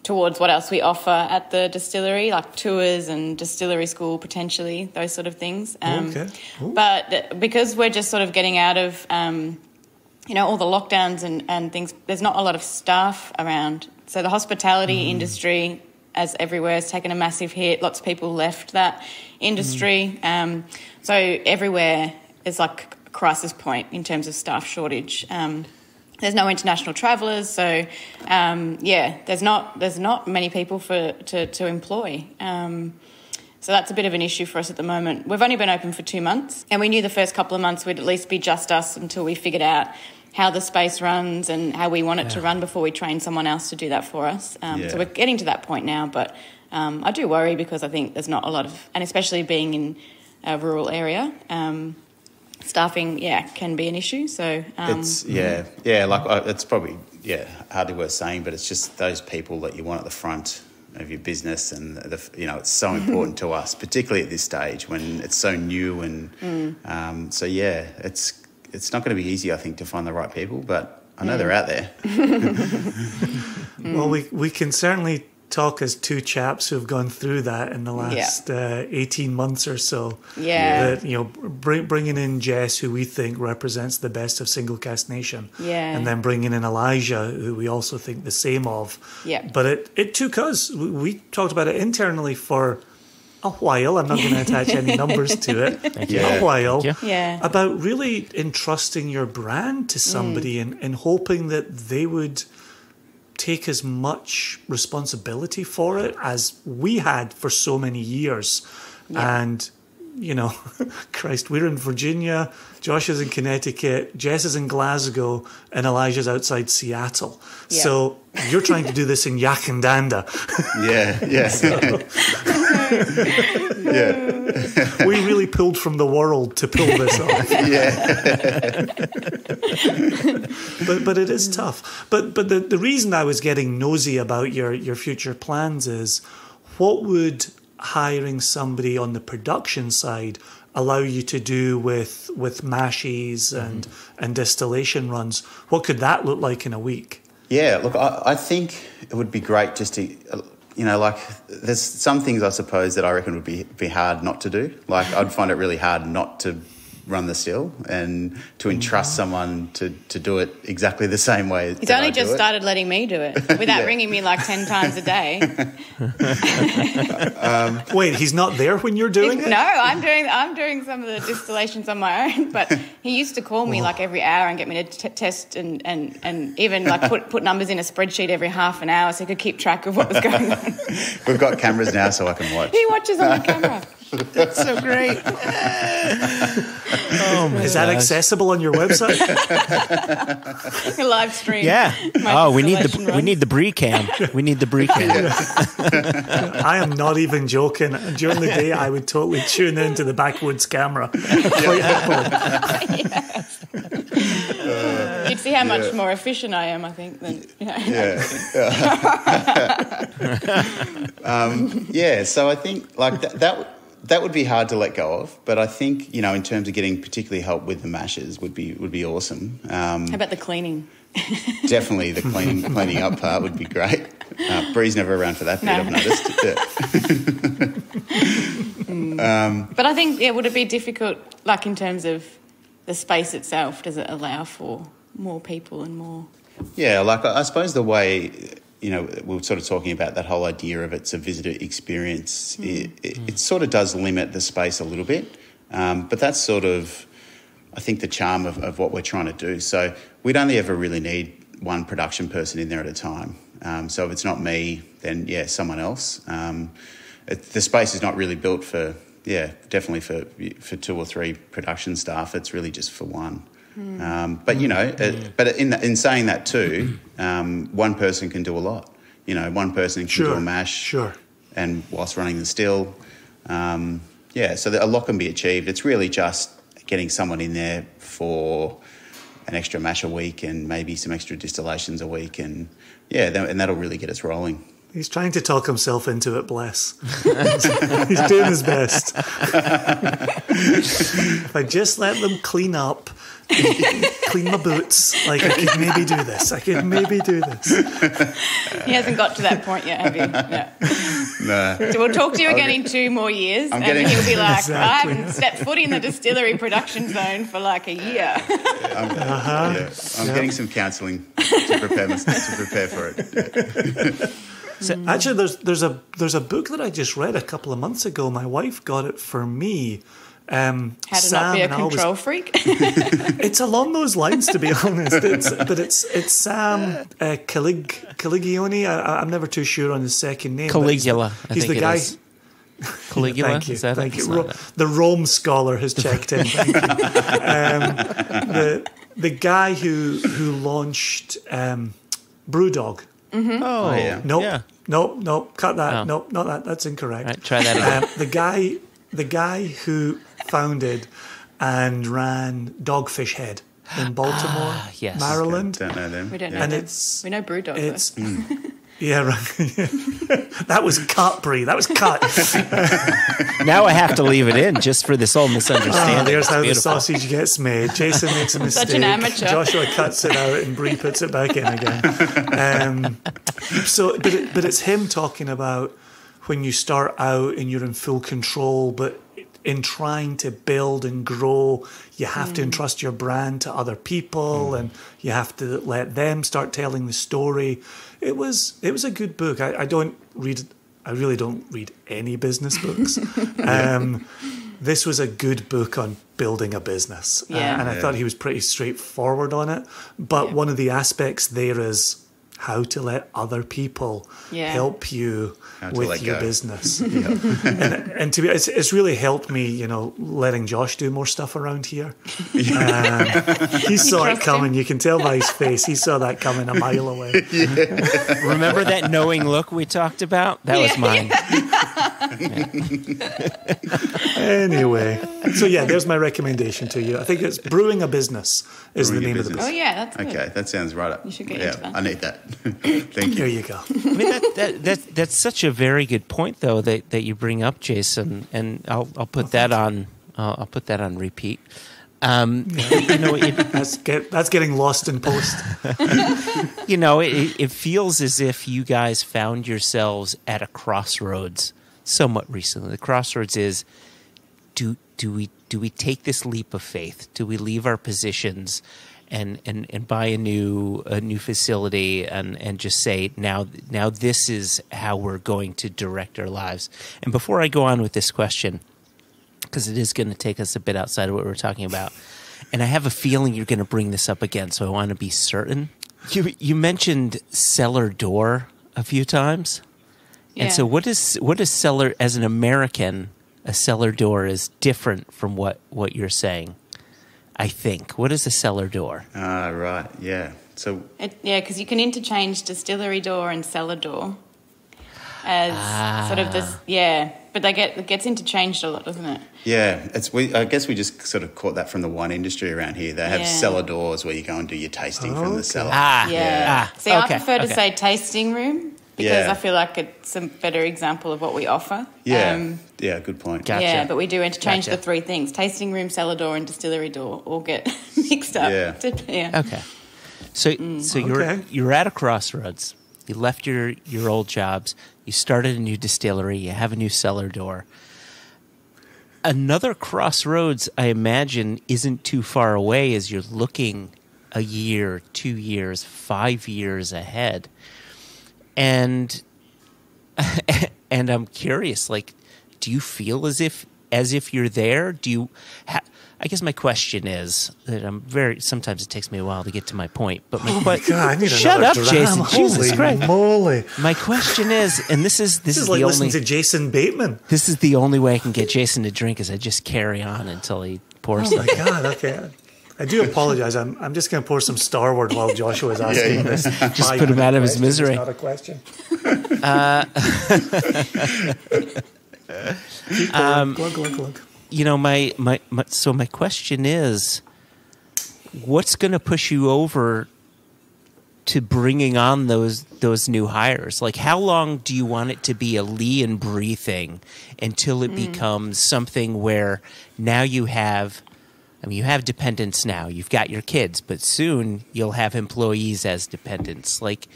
towards what else we offer at the distillery, like tours and distillery school potentially, those sort of things. But because we're just sort of getting out of, all the lockdowns and things, there's not a lot of staff around. So the hospitality industry, as everywhere, has taken a massive hit. Lots of people left that industry. So everywhere is like a crisis point in terms of staff shortage. There's no international travellers, so there's not many people to employ. So that's a bit of an issue for us at the moment. We've only been open for 2 months, and we knew the first couple of months would at least be just us until we figured out how the space runs and how we want it to run before we train someone else to do that for us. So we're getting to that point now, but I do worry because I think there's not a lot of, and especially being in a rural area, staffing, can be an issue. So it's probably hardly worth saying, but it's just those people that you want at the front of your business, and it's so important to us, particularly at this stage when it's so new, and it's not going to be easy, I think, to find the right people, but I know they're out there. Well, we can certainly talk as two chaps who've gone through that in the last 18 months or so. Yeah. That, bringing in Jess, who we think represents the best of Single Cask Nation. Yeah. And then bringing in Elijah, who we also think the same of. Yeah. But it took us, we talked about it internally for a while, I'm not going to attach any numbers to it, a while, about really entrusting your brand to somebody and hoping that they would take as much responsibility for it as we had for so many years. And, you know, Christ, we're in Virginia, Josh is in Connecticut, Jess is in Glasgow, and Elijah's outside Seattle. So you're trying to do this in Yakandanda. We really pulled from the world to pull this off. But it is tough. But the reason I was getting nosy about your future plans is, what would hiring somebody on the production side allow you to do with mashes and distillation runs? What could that look like in a week? Yeah, look, I think it would be great just to, you know, like, there's some things I suppose that I reckon would be hard not to do. Like, I'd find it really hard not to run the still and to entrust someone to do it exactly the same way. He's only just started letting me do it without ringing me like 10 times a day. Wait, he's not there when you're doing it? No, I'm doing some of the distillations on my own, but he used to call me like every hour and get me to test and even like put numbers in a spreadsheet every half an hour so he could keep track of what was going on. We've got cameras now so I can watch. He watches on the camera. That's so great. Is that accessible on your website? A live stream. Yeah. We need the Bree cam. We need the Bree cam. I am not even joking. During the day, I would totally tune into the Backwoods camera. Quite happily. You'd see how much more efficient I am, I think, than, you know. So I think like that would be hard to let go of, but I think, you know, in terms of getting particularly help with the mashes would be awesome. How about the cleaning? Definitely the cleaning up part would be great. Bree's never around for that bit, I've noticed. But I think, would it be difficult, like in terms of the space itself? Does it allow for more people and more? Yeah, like I suppose the way, you know, we were sort of talking about that whole idea of it's a visitor experience. It sort of does limit the space a little bit, but that's sort of, I think, the charm of what we're trying to do. So we'd only ever really need one production person in there at a time. So if it's not me, then someone else. The space is not really built for definitely for 2 or 3 production staff. It's really just for one. But you know, but in saying that too, one person can do a lot. You know, one person can do a mash, and whilst running the still, so a lot can be achieved. It's really just getting someone in there for an extra mash a week and maybe some extra distillations a week, and that'll really get us rolling. He's trying to talk himself into it, bless. He's doing his best. If I just let them clean up, clean my boots, like, I could maybe do this. He hasn't got to that point yet, have you? No. So we'll talk to you again in 2 more years, and he'll be like, I haven't stepped foot in the distillery production zone for like a year. I'm getting some counselling to prepare for it. So actually, there's a book that I just read a couple of months ago. My wife got it for me. How to not be a control freak? It's along those lines, to be honest. It's Sam Caligione. I'm never too sure on his second name. Caligula. He's the guy. Caligula. Thank you. The Rome scholar has checked in. Thank you. The guy who launched Brewdog. Mm-hmm. Oh yeah. Nope. Cut that. Oh. Nope, not that. That's incorrect. Right, try that again. The guy who founded and ran Dogfish Head in Baltimore, Maryland. Don't know them. We don't know them. We know Brewdog. Yeah, right. That was cut, Bree. That was cut. Now I have to leave it in just for this whole misunderstanding. There's how the sausage gets made. Jason makes a mistake. Such an amateur. Joshua cuts it out and Bree puts it back in again. But it's him talking about when you start out and you're in full control, but in trying to build and grow, you have to entrust your brand to other people, and you have to let them start telling the story. It was a good book. I don't read I really don't read any business books. This was a good book on building a business. And I thought he was pretty straightforward on it. But one of the aspects there is how to let other people help you with your business. And to be, it's really helped me, you know, letting Josh do more stuff around here. He saw it coming. You can tell by his face. He saw that coming a mile away. Remember that knowing look we talked about? That was mine. Anyway, so there's my recommendation to you. I think it's Brewing a Business is the name of the book. Oh yeah, that's good. Okay, that sounds right up. You should get into that. I need that. Thank you. There you go. I mean, that's such a very good point, though, that you bring up, Jason, and I'll put that on. I'll put that on repeat. You know, that's getting lost in post. You know, it feels as if you guys found yourselves at a crossroads somewhat recently. The crossroads is, do we take this leap of faith? Do we leave our positions and buy a new facility and just say now this is how we're going to direct our lives? And before I go on with this question, because it is going to take us a bit outside of what we're talking about, and I have a feeling you're going to bring this up again, so I want to be certain. You mentioned cellar door a few times, and so what is cellar, as an American, a cellar door is different from what you're saying, I think. What is a cellar door? Right, yeah. So because you can interchange distillery door and cellar door as sort of this, but it gets interchanged a lot, doesn't it? Yeah, I guess we just sort of caught that from the wine industry around here. They have cellar doors where you go and do your tasting from the cellar. See, I prefer to say tasting room because I feel like it's a better example of what we offer. Good point. Gotcha. Yeah, but we do interchange the three things: tasting room, cellar door, and distillery door all get mixed up. Okay. So you're at a crossroads. You left your old jobs. You started a new distillery. You have a new cellar door. Another crossroads, I imagine, isn't too far away as you're looking a year, 2 years, 5 years ahead. And I'm curious, like, do you feel as if you're there? Do you? I guess my question is that sometimes it takes me a while to get to my point. But my question, God, I need shut up, dram. Jason! Holy Jesus Christ! Moly. My question is, and this is like the listening only to Jason Bateman. This is the only way I can get Jason to drink is I just carry on until he pours. Oh my God! Okay. I do apologize. I'm just going to pour some Starward while Joshua is asking this. Just put him out of his misery. It's not a question. Glug, glug, glug. You know, my question is, what's going to push you over to bringing on those new hires? Like, how long do you want it to be a Leigh and Bree thing until it becomes something where now you have dependents now. You've got your kids, but soon you'll have employees as dependents. Like,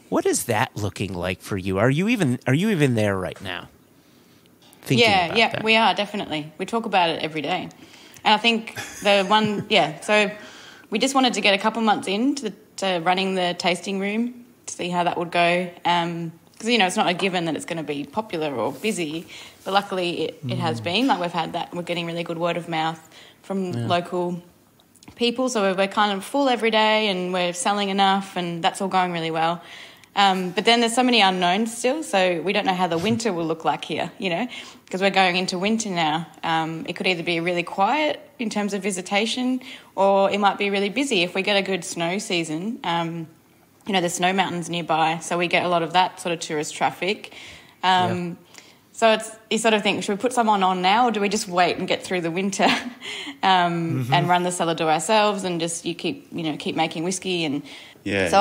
what is that looking like for you? Are you even there right now? That? We are, definitely. We talk about it every day. And I think so we just wanted to get a couple months into running the tasting room to see how that would go. Because, it's not a given that it's going to be popular or busy, but luckily it has been. Like, we've had that. We're getting really good word of mouth from local people. So we're kind of full every day and we're selling enough and that's all going really well. But then there's so many unknowns still, so we don't know how the winter will look like here, because we're going into winter now. It could either be really quiet in terms of visitation or it might be really busy if we get a good snow season. There's snow mountains nearby, so we get a lot of that sort of tourist traffic. So you sort of think, should we put someone on now or do we just wait and get through the winter and run the cellar door ourselves and just keep making whiskey and... Yeah. So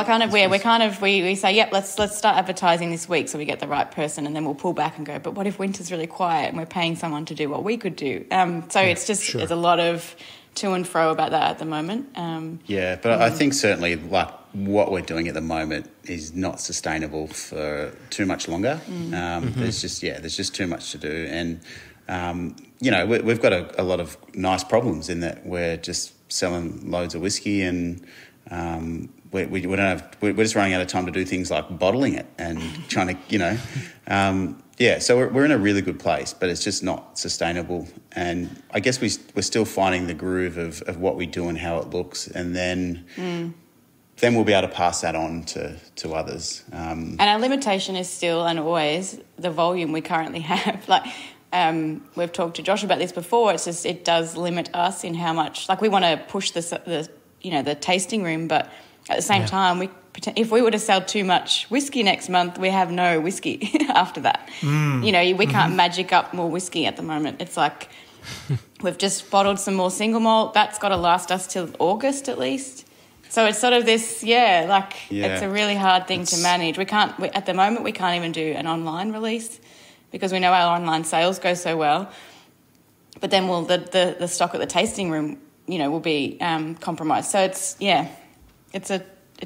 we say, let's start advertising this week so we get the right person, and then we'll pull back and go, but what if winter's really quiet and we're paying someone to do what we could do? It's just there's a lot of to and fro about that at the moment. But I think certainly like what we're doing at the moment is not sustainable for too much longer. There's just too much to do, and we've got a lot of nice problems in that we're just selling loads of whiskey and. We're just running out of time to do things like bottling it and trying to, Yeah, so we're in a really good place, but it's just not sustainable. And I guess we're still finding the groove of what we do and how it looks, and then we'll be able to pass that on to others. And our limitation is still and always the volume we currently have. Like we've talked to Josh about this before. It's just it does limit us in how much. Like we want to push the tasting room, but at the same time, if we were to sell too much whiskey next month, we have no whiskey after that. We can't magic up more whiskey at the moment. It's like we've just bottled some more single malt. That's got to last us till August at least. So it's sort of this, it's a really hard thing to manage. At the moment, we can't even do an online release because we know our online sales go so well. But then the stock at the tasting room, will be compromised. So it's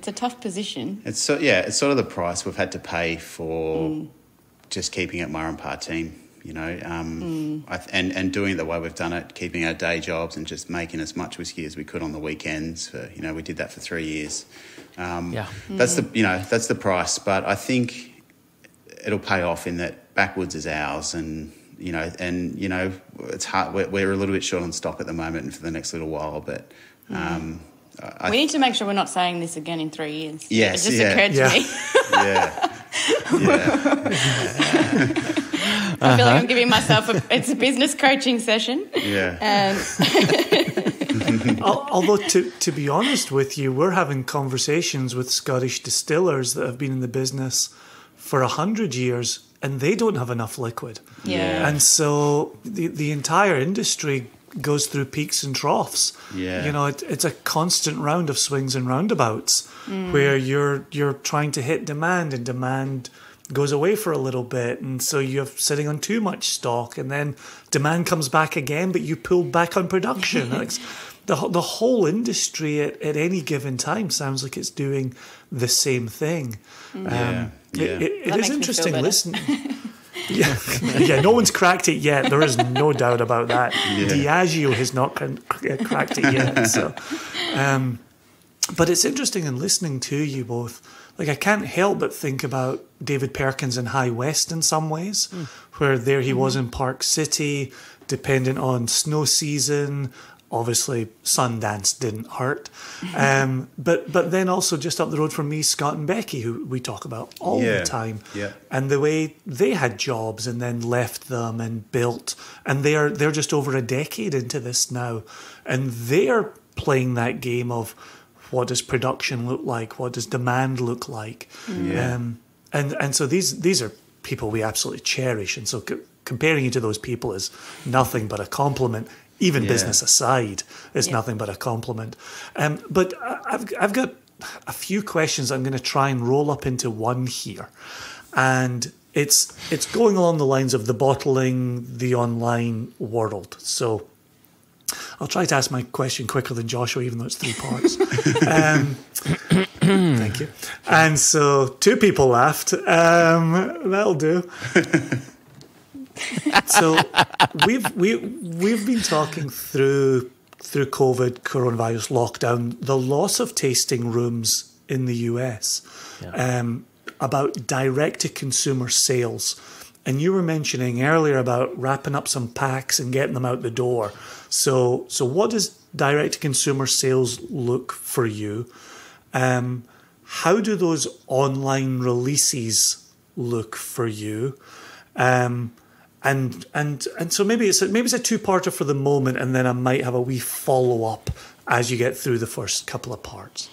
a tough position. It's sort of the price we've had to pay for just keeping it Murray & Parr team, and doing it the way we've done it, keeping our day jobs and just making as much whiskey as we could on the weekends. We did that for 3 years. That's the price. But I think it'll pay off in that Backwoods is ours, and it's hard. We're a little bit short on stock at the moment and for the next little while, but. We need to make sure we're not saying this again in 3 years. Yes, it just occurred to me. I feel like I'm giving myself it's a business coaching session. Yeah. Although, to be honest with you, we're having conversations with Scottish distillers that have been in the business for 100 years and they don't have enough liquid. Yeah. And so the entire industry goes through peaks and troughs. Yeah. It's a constant round of swings and roundabouts where you're trying to hit demand and demand goes away for a little bit, and so you're sitting on too much stock, and then demand comes back again, but you pulled back on production. The whole industry at any given time sounds like it's doing the same thing. It is interesting listening. No one's cracked it yet. There is no doubt about that. Diageo has not cracked it yet. So, but it's interesting in listening to you both. Like, I can't help but think about David Perkins in High West in some ways, where there he was in Park City, dependent on snow season. Obviously, Sundance didn't hurt. But then also just up the road from me, Scott and Becky, who we talk about all the time. Yeah. And the way they had jobs and then left them and built. And they're just over a decade into this now. And they're playing that game of what does production look like? What does demand look like? Yeah. And so these are people we absolutely cherish. And so comparing you to those people is nothing but a compliment. Even business aside, it's nothing but a compliment. But I've got a few questions I'm going to try and roll up into one here. And it's going along the lines of the bottling, the online world. So I'll try to ask my question quicker than Joshua, even though it's 3 parts. Thank you. And so 2 people laughed. That'll do. So we've been talking through COVID, coronavirus lockdown, the loss of tasting rooms in the US, about direct-to-consumer sales. And you were mentioning earlier about wrapping up some packs and getting them out the door. So what does direct-to-consumer sales look for you? How do those online releases look for you? And so maybe it's a 2-parter for the moment, and then I might have a wee follow-up as you get through the first couple of parts.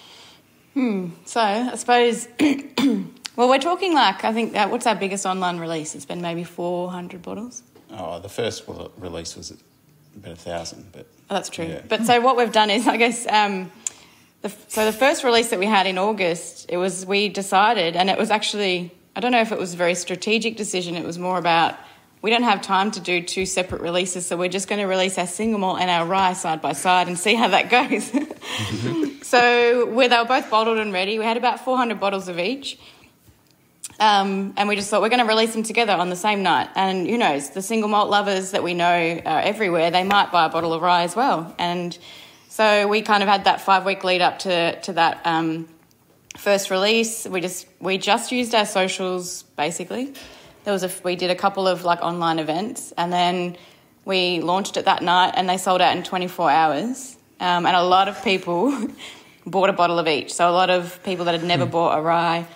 So I suppose, well, we're talking I think, what's our biggest online release? It's been maybe 400 bottles. Oh, the first release was about 1,000. But that's true. Yeah. But so what we've done is, I guess, the first release that we had in August, we decided, and it was actually, I don't know if it was a very strategic decision. It was more about, we don't have time to do 2 separate releases, so we're just going to release our single malt and our rye side by side and see how that goes. So they were both bottled and ready. We had about 400 bottles of each. And we just thought we're going to release them together on the same night. And who knows, the single malt lovers that we know are everywhere, they might buy a bottle of rye as well. And so we kind of had that 5-week lead up to that first release. We just used our socials, basically. we did a couple of like online events, and then we launched it that night, and they sold out in 24 hours. And a lot of people bought a bottle of each. So a lot of people that had never bought a rye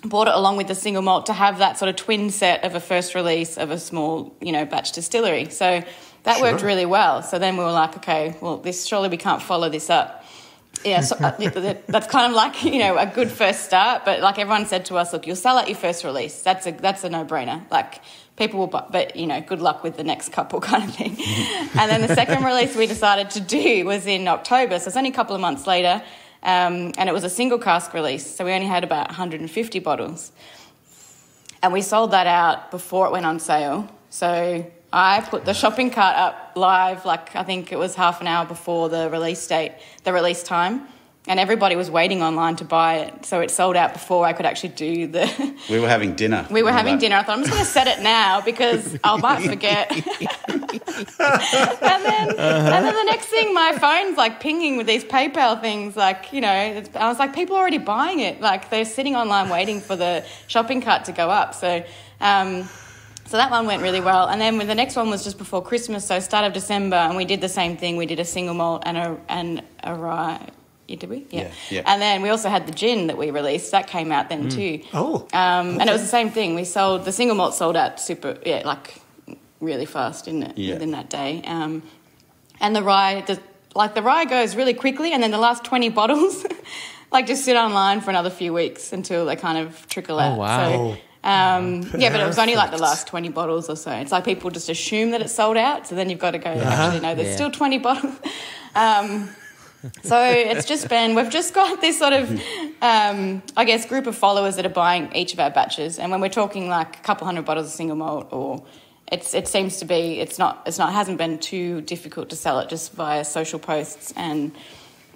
bought it along with the single malt to have that sort of twin set of a first release of a small, batch distillery. So that worked really well. So then we were like, okay, well, surely we can't follow this up. Yeah, so that's kind of like, a good first start. But like everyone said to us, look, you'll sell out your first release. That's a no-brainer. Like people will buy, but, good luck with the next couple kind of thing. And then the second release we decided to do was in October. So it's only a couple of months later. And it was a single cask release. So we only had about 150 bottles. And we sold that out before it went on sale. So I put the shopping cart up live, like I think it was half an hour before the release time. And everybody was waiting online to buy it. So it sold out before I could actually do the... We were having dinner. We were having dinner. I thought, I'm just going to set it now because I might forget. and then the next thing, my phone's like pinging with these PayPal things. Like, I was like, people are already buying it. Like they're sitting online waiting for the shopping cart to go up. So that one went really well. And then the next one was just before Christmas, so start of December, and we did the same thing. We did a single malt and a rye. Yeah, did we? Yeah. And then we also had the gin that we released. That came out then too. Oh. And it was the same thing. The single malt sold out really fast, didn't it? Yeah. Within that day. And the rye, the rye goes really quickly, and then the last 20 bottles just sit online for another few weeks until they kind of trickle out. Oh, wow. So, but it was only like the last 20 bottles or so. It's like people just assume that it's sold out, so then you've got to go, actually, no, there's still 20 bottles. So it's just we've just got this sort of, group of followers that are buying each of our batches. And when we're talking like a couple hundred bottles of single malt, or it seems to be, it hasn't been too difficult to sell it just via social posts. And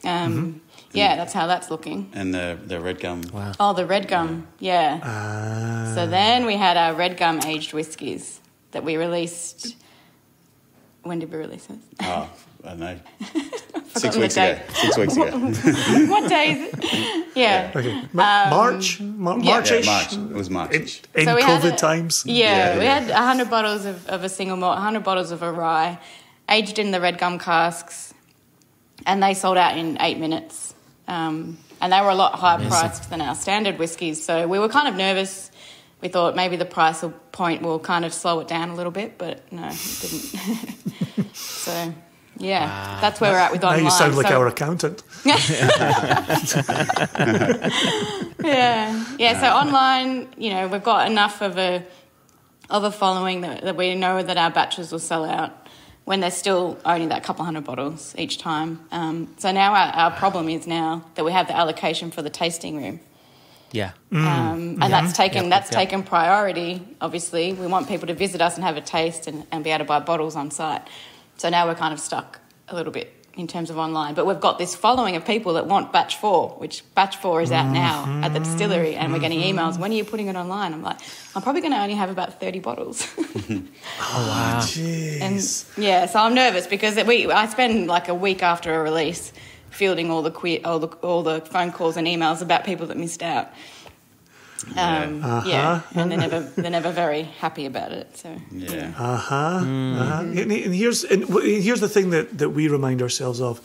that's how that's looking. And the red gum. Wow. Oh, the red gum, yeah. So then we had our red gum aged whiskies that we released. When did we release it? Oh, I don't know. 6 weeks ago. 6 weeks ago. What day is it? Yeah. Okay. March? March-ish? Yeah, March. It was March-ish. In So COVID times? Yeah, we had 100 bottles of a single malt, 100 bottles of a rye, aged in the red gum casks, and they sold out in 8 minutes. And they were a lot higher priced than our standard whiskies, so we were kind of nervous. We thought maybe the price point will kind of slow it down a little bit, but no, it didn't. So, that's where we're at with online. Now you sound like our accountant. Yeah. So online, we've got enough of a following that we know that our batches will sell out when they're still only that couple hundred bottles each time. So now our problem is now that we have the allocation for the tasting room. Yeah. And that's taken priority, obviously. We want people to visit us and have a taste and be able to buy bottles on site. So now we're kind of stuck a little bit in terms of online. But we've got this following of people that want batch 4, which batch 4 is out now at the distillery, and we're getting emails, when are you putting it online? I'm like, I'm probably going to only have about 30 bottles. Oh, wow. Jeez. And so I'm nervous because I spend like a week after a release fielding all the phone calls and emails about people that missed out. And they're never very happy about it. So And here's the thing that we remind ourselves of: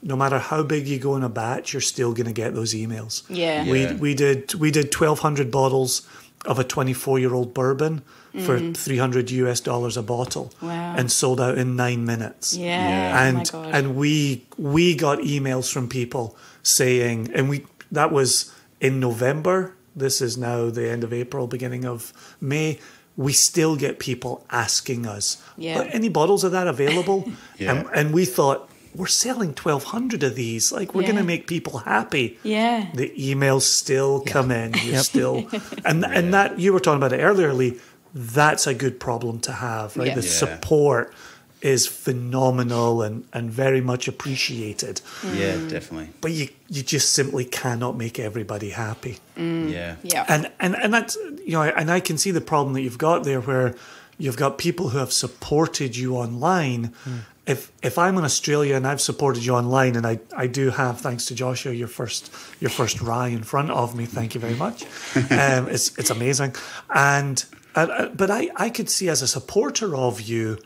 no matter how big you go in a batch, you're still going to get those emails. We did 1,200 bottles of a 24-year-old bourbon for $300 a bottle, and sold out in 9 minutes. And we got emails from people saying, that was in November. This is now the end of April, beginning of May. We still get people asking us, any bottles of that available? And we thought, we're selling 1,200 of these. Like, we're going to make people happy. Yeah. The emails still come in. You still, and that, you were talking about it earlier, Leigh. That's a good problem to have, right? The support is phenomenal and very much appreciated. Yeah, definitely. But you just simply cannot make everybody happy. Yeah. And that's, and I can see the problem that you've got there, where you've got people who have supported you online. If I'm in Australia and I've supported you online, and I do have, thanks to Joshua, your first rye in front of me, thank you very much. It's amazing. And But I could see, as a supporter of you,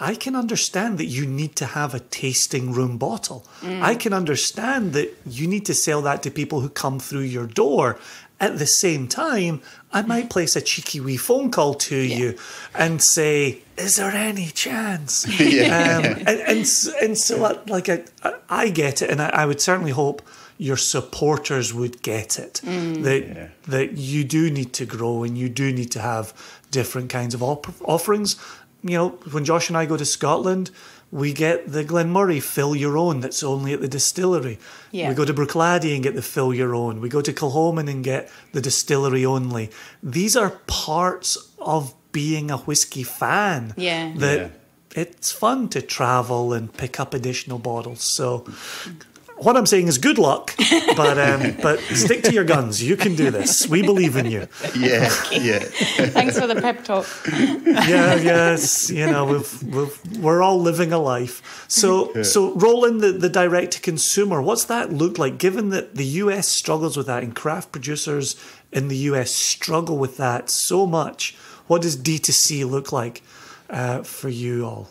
I can understand that you need to have a tasting room bottle. I can understand that you need to sell that to people who come through your door. At the same time, I might place a cheeky wee phone call to you and say, is there any chance? And so I get it, and I would certainly hope your supporters would get it, that you do need to grow and you do need to have different kinds of offerings. You know, when Josh and I go to Scotland, we get the Glenmurray fill your own that's only at the distillery. We go to Bruichladdich and get the fill your own. We go to Kilchoman and get the distillery only. These are parts of being a whiskey fan. It's fun to travel and pick up additional bottles. So what I'm saying is good luck, but stick to your guns. You can do this. We believe in you. Thanks for the pep talk. Yes. You know, we're all living a life. So roll in the direct to consumer. What's that look like? Given that the US struggles with that, and craft producers in the US struggle with that so much, what does D2C look like for you all?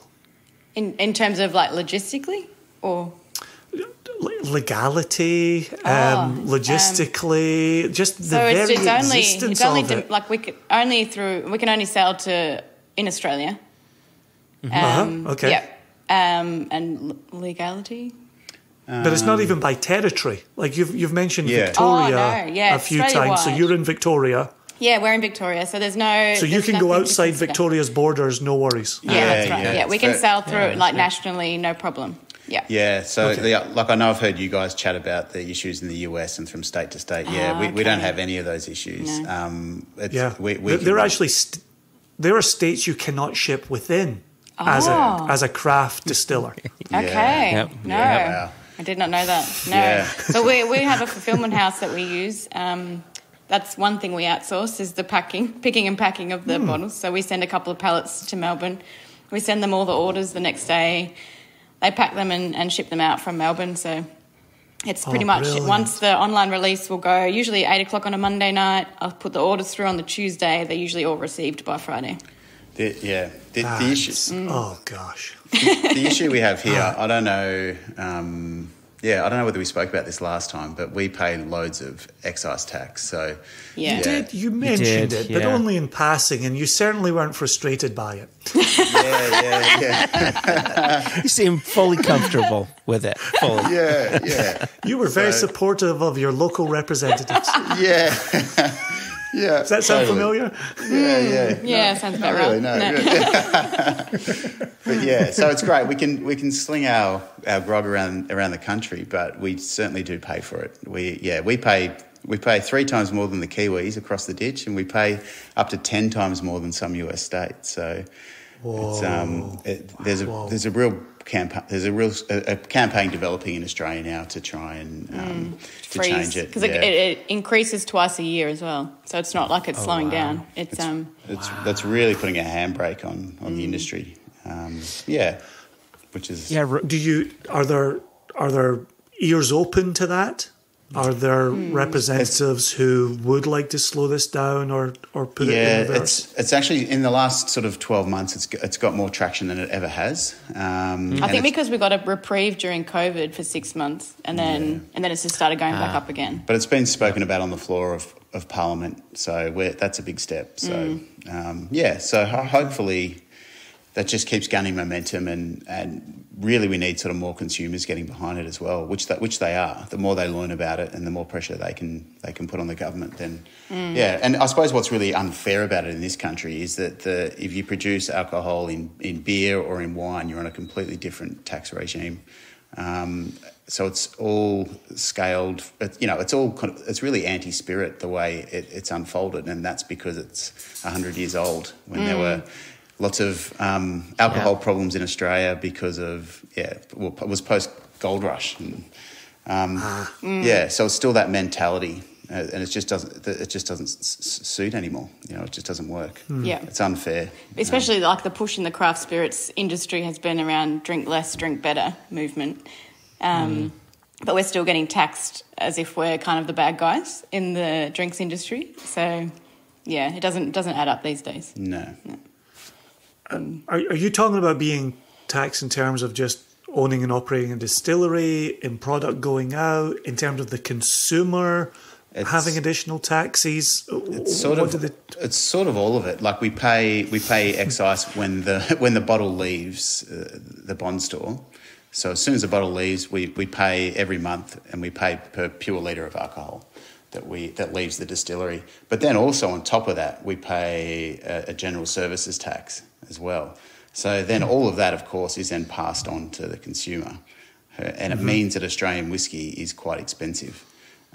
In terms of like logistically, or legality, logistically, just the very existence of it. Like we can only sell to in Australia. Okay. Yeah. And legality. But it's not even by territory. Like you've mentioned Victoria a few times. So you're in Victoria. Yeah, we're in Victoria, so there's no. So you can go outside Victoria's borders, no worries. Yeah, that's right. Yeah, we can sell through nationally, no problem. Yeah. Yeah. So, I know I've heard you guys chat about the issues in the US and from state to state. We don't have any of those issues. No. There actually there are states you cannot ship within as a craft distiller. Okay. Yep. No, Wow. I did not know that. No. Yeah. So we have a fulfillment house that we use. That's one thing we outsource is the picking and packing of the bottles. So we send a couple of pallets to Melbourne. We send them all the orders the next day. They pack them and ship them out from Melbourne. So it's pretty much once the online release will go, usually 8 o'clock on a Monday night. I'll put the orders through on the Tuesday. They're usually all received by Friday. The issue. Oh gosh. The issue we have here, I don't know. I don't know whether we spoke about this last time, but we pay loads of excise tax. So You mentioned it, but only in passing, and you certainly weren't frustrated by it. You seem fully comfortable with it. Fully. You were very supportive of your local representatives. Yeah. Does that sound familiar? Yeah, sounds about right. Really, no. But so it's great. We can sling our grog around the country, but we certainly do pay for it. We pay 3 times more than the Kiwis across the ditch, and we pay up to 10 times more than some US states. So there's a real campaign developing in Australia now to try and to change it because it increases twice a year as well. So it's not like it's slowing down. It's that's really putting a handbrake on the industry. Which is are there ears open to that? Are there representatives who would like to slow this down or put it in reverse? It's actually in the last sort of 12 months it's got more traction than it ever has. I think because we got a reprieve during COVID for 6 months and then it's just started going back up again. But it's been spoken about on the floor of Parliament, so that's a big step. So so hopefully that just keeps gaining momentum and really we need sort of more consumers getting behind it as well, which they are. The more they learn about it and the more pressure they can put on the government, then and I suppose what's really unfair about it in this country is that if you produce alcohol in beer or in wine, you're on a completely different tax regime. So it's all scaled. It's really anti-spirit the way it's unfolded, and that's because it's 100 years old when there were lots of alcohol problems in Australia because of it was post gold rush, and so it's still that mentality, and it just doesn't suit anymore. It just doesn't work. It's unfair, especially like the push in the craft spirits industry has been around drink less, drink better movement, but we're still getting taxed as if we're kind of the bad guys in the drinks industry. So Yeah, it doesn't add up these days. No. Are you talking about being taxed in terms of just owning and operating a distillery, in product going out, in terms of the consumer having additional taxes? It's sort of all of it. Like we pay excise when the bottle leaves the bond store. So as soon as the bottle leaves, we pay every month, and we pay per pure litre of alcohol that leaves the distillery. But then also on top of that, we pay a general services tax as well. So then all of that, of course, is then passed on to the consumer, and it means that Australian whiskey is quite expensive.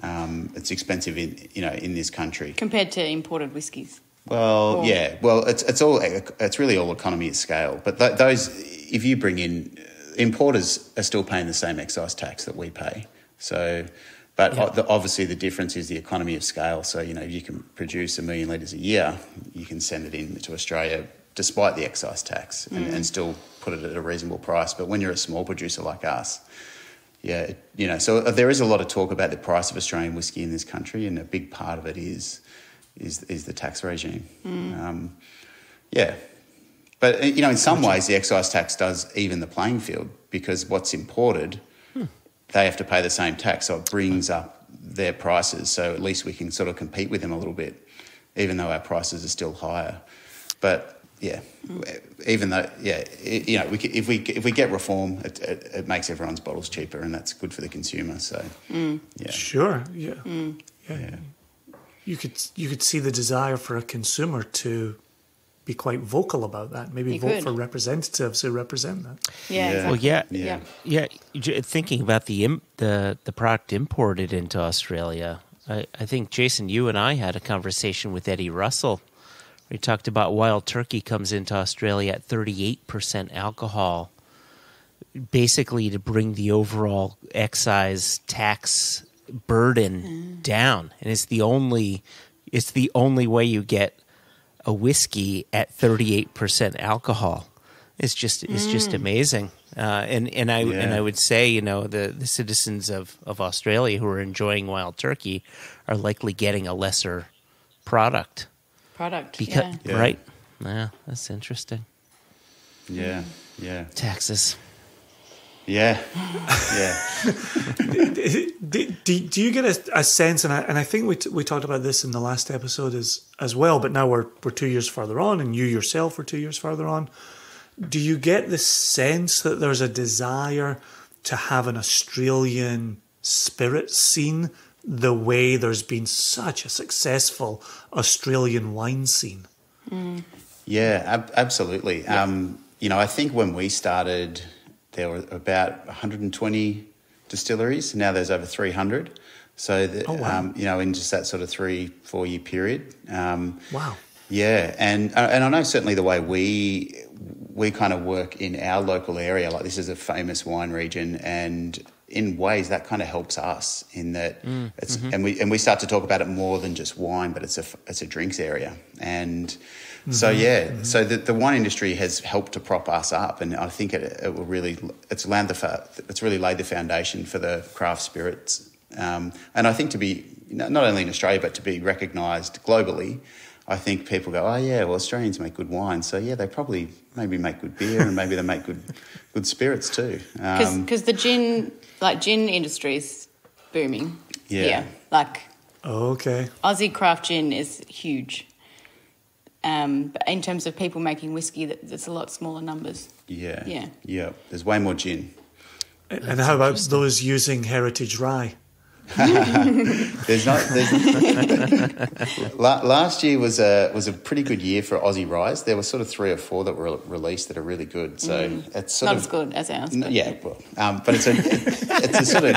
It's expensive in this country compared to imported whiskies. Well, yeah. Well, it's really all economy of scale. But those, if you bring in importers, are still paying the same excise tax that we pay. So, but obviously the difference is the economy of scale. So if you can produce 1 million litres a year, you can send it in to Australia despite the excise tax and still put it at a reasonable price. But when you're a small producer like us, so there is a lot of talk about the price of Australian whiskey in this country, and a big part of it is the tax regime. But in some ways the excise tax does even the playing field, because what's imported, they have to pay the same tax, so it brings up their prices. So at least we can sort of compete with them a little bit, even though our prices are still higher. But even though if we get reform, it makes everyone's bottles cheaper, and that's good for the consumer. So sure, you could see the desire for a consumer to be quite vocal about that. Maybe vote for representatives who represent that. Exactly. Well, thinking about the product imported into Australia, I think, Jason, you and I had a conversation with Eddie Russell. We talked about Wild Turkey comes into Australia at 38% alcohol, basically to bring the overall excise tax burden down. And it's the only way you get a whiskey at 38% alcohol. It's just amazing. And I would say, the citizens of Australia who are enjoying Wild Turkey are likely getting a lesser product. Right? Yeah, that's interesting. Yeah. Taxes. Do you get a sense, and I think we talked about this in the last episode as well, but now we're 2 years further on, and you yourself are 2 years further on. Do you get the sense that there's a desire to have an Australian spirit scene the way there's been such a successful Australian wine scene? Yeah, absolutely. Yeah. I think when we started, there were about 120 distilleries. Now there's over 300. So, in just that sort of 3-4 year period. Wow. Yeah, and I know certainly the way we kind of work in our local area, like this is a famous wine region, and in ways that kind of helps us in that it's and we start to talk about it more than just wine, but it's a drinks area. And so the wine industry has helped to prop us up, and I think it will really it's really laid the foundation for the craft spirits, and I think to be not only in Australia but to be recognised globally. I think people go, oh yeah, well Australians make good wine, so yeah, they probably maybe make good beer and maybe they make good spirits too. Because the gin industry is booming. Yeah. Okay. Aussie craft gin is huge. But in terms of people making whiskey, that's a lot smaller numbers. Yeah. There's way more gin. And how about those using heritage rye? Last year was a pretty good year for Aussie ryes. There were sort of 3 or 4 that were released that are really good. So it's sort not of as good as ours. But. Yeah, well, but it's a sort of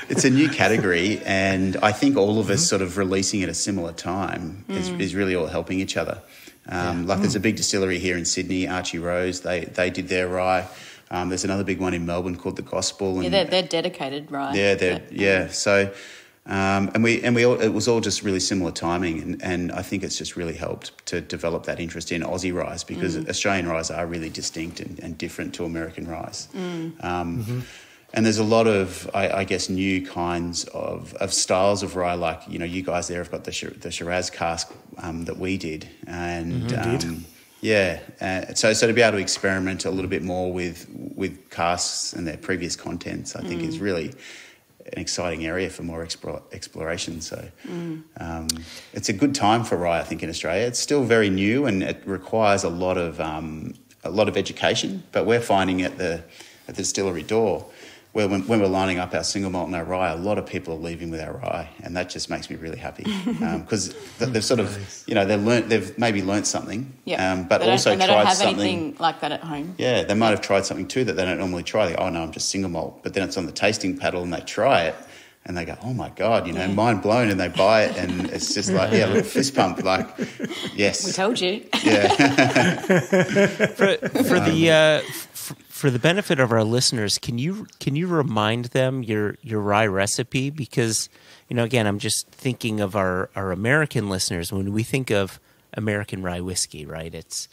it's a new category, and I think all of us sort of releasing at a similar time is really all helping each other. There's a big distillery here in Sydney, Archie Rose. They did their rye. There's another big one in Melbourne called The Gospel. And they're dedicated, right? Yeah. So, it was all just really similar timing, and I think it's just really helped to develop that interest in Aussie ryes, because Australian ryes are really distinct and different to American ryes. And there's a lot of, I guess, new kinds of styles of rye. Like, you know, you guys there have got the Shiraz cask that we did, and so to be able to experiment a little bit more with casks and their previous contents, I think is really an exciting area for more exploration. So it's a good time for rye, I think, in Australia. It's still very new and it requires a lot of education. But we're finding at the distillery door, where when we're lining up our single malt and our rye, a lot of people are leaving with our rye, and that just makes me really happy because they've sort of, you know, they've maybe learnt something, but they also they tried don't have something anything like that at home. Yeah, they might have tried something too that they don't normally try. They go, oh no, I'm just single malt, but then it's on the tasting paddle and they try it. And they go, oh my God, you know, mind blown, and they buy it, and it's just like, a little fist pump, like, yes, we told you. Yeah. For the benefit of our listeners, can you remind them your rye recipe? Because, you know, again, I'm just thinking of our American listeners. When we think of American rye whiskey, right, it's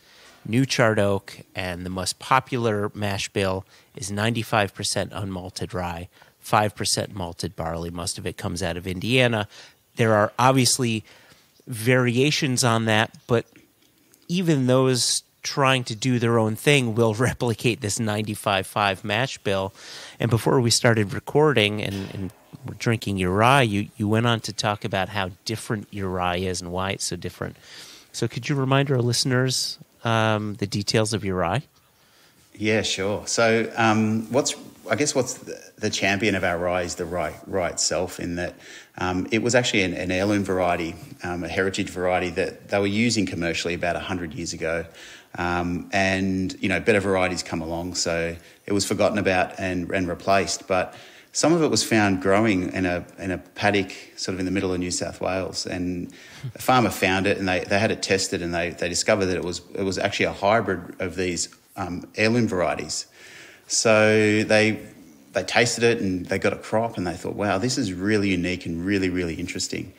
new charred oak, and the most popular mash bill is 95% unmalted rye, 5% malted barley. Most of it comes out of Indiana. There are obviously variations on that, but even those trying to do their own thing will replicate this 95.5 mash bill. And before we started recording and we're drinking your rye, you went on to talk about how different your rye is and why it's so different. So could you remind our listeners the details of your rye? Yeah, sure. So what's the champion of our rye is the rye itself, in that it was actually an heirloom variety, a heritage variety that they were using commercially about 100 years ago. And, you know, better varieties come along, so it was forgotten about and replaced. But some of it was found growing in a paddock sort of in the middle of New South Wales, and a farmer found it and they had it tested, and they discovered that it was actually a hybrid of these heirloom varieties. So they tasted it and they got a crop, and they thought, wow, this is really unique and really, really interesting.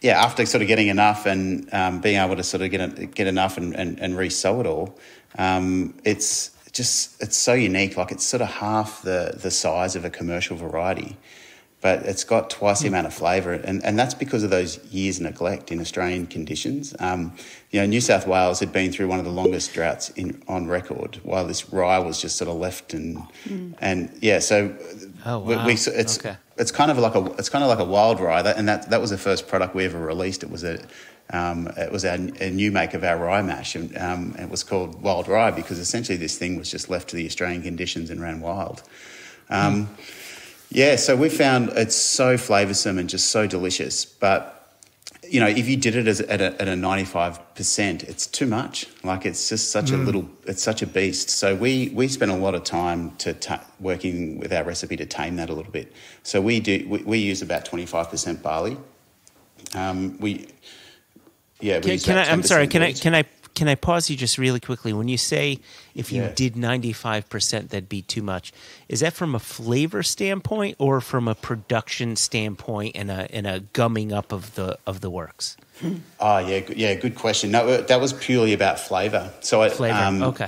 After sort of getting enough and being able to sort of get enough and resell it all, it's so unique. Like, it's sort of half the size of a commercial variety, but it's got twice the amount of flavour, and that's because of those years' neglect in Australian conditions. You know, New South Wales had been through one of the longest droughts on record, while this rye was just sort of left so. Oh wow! It's kind of like a wild rye, and that was the first product we ever released. It was a new make of our rye mash, and it was called Wild Rye because essentially this thing was just left to the Australian conditions and ran wild. So we found it's so flavoursome and just so delicious, but you know, if you did it at a 95%, it's too much. Like, it's just such it's such a beast. So we spent a lot of time working with our recipe to tame that a little bit. So we use about 25% barley. Can I pause you just really quickly? When you say if you did 95%, that'd be too much. Is that from a flavor standpoint or from a production standpoint and a gumming up of the works? Oh yeah, good question. No, that was purely about flavor. So flavor. Okay.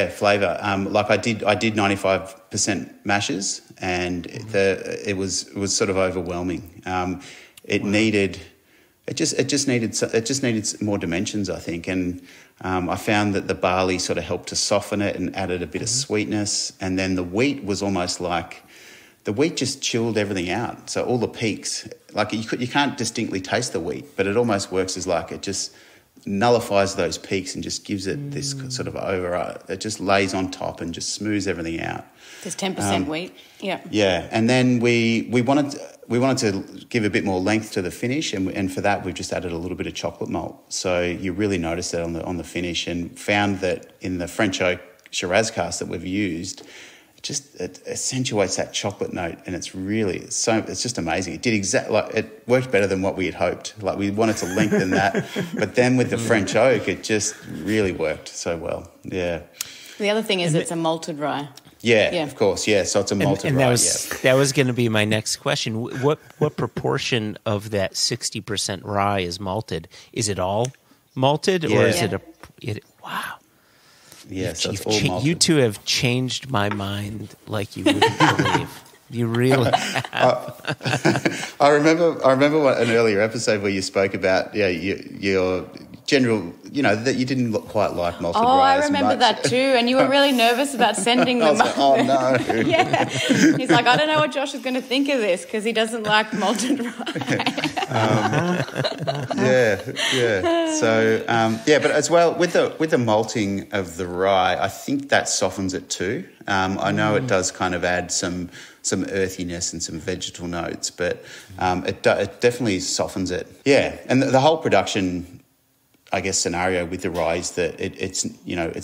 Flavor. Like I did 95% mashes, and it was sort of overwhelming. It just needed more dimensions, I think, and I found that the barley sort of helped to soften it and added a bit of sweetness, and then the wheat was almost like the wheat just chilled everything out. So all the peaks, like you can't distinctly taste the wheat, but it almost works as like it just nullifies those peaks and just gives it this sort of it just lays on top and just smooths everything out. There's 10% wheat, yeah. Yeah, and then we wanted to give a bit more length to the finish, and for that we've just added a little bit of chocolate malt. So you really notice that on the finish, and found that in the French oak Shiraz cask that we've used, it accentuates that chocolate note, and it's just amazing. It did it worked better than what we had hoped. Like, we wanted to lengthen that, but then with the French oak, it just really worked so well. Yeah. The other thing is it's a malted rye. Yeah, of course. Yeah, so it's a malted rye. That was going to be my next question. What proportion of that 60% rye is malted? Is it all malted, or is it wow? Yeah, so it's all malted. You two have changed my mind like you wouldn't believe. You really have. I remember an earlier episode where you spoke about your general, that you didn't quite like malted rye. Oh, I as remember much. that too. And you were really nervous about sending them. I was like, oh no. Yeah. He's like, I don't know what Josh is going to think of this because he doesn't like malted rye. Yeah. So, but as well with the malting of the rye, I think that softens it too. I know it does kind of add some earthiness and some vegetal notes, but it definitely softens it. Yeah, and the whole production, I guess, scenario with the rye is that it's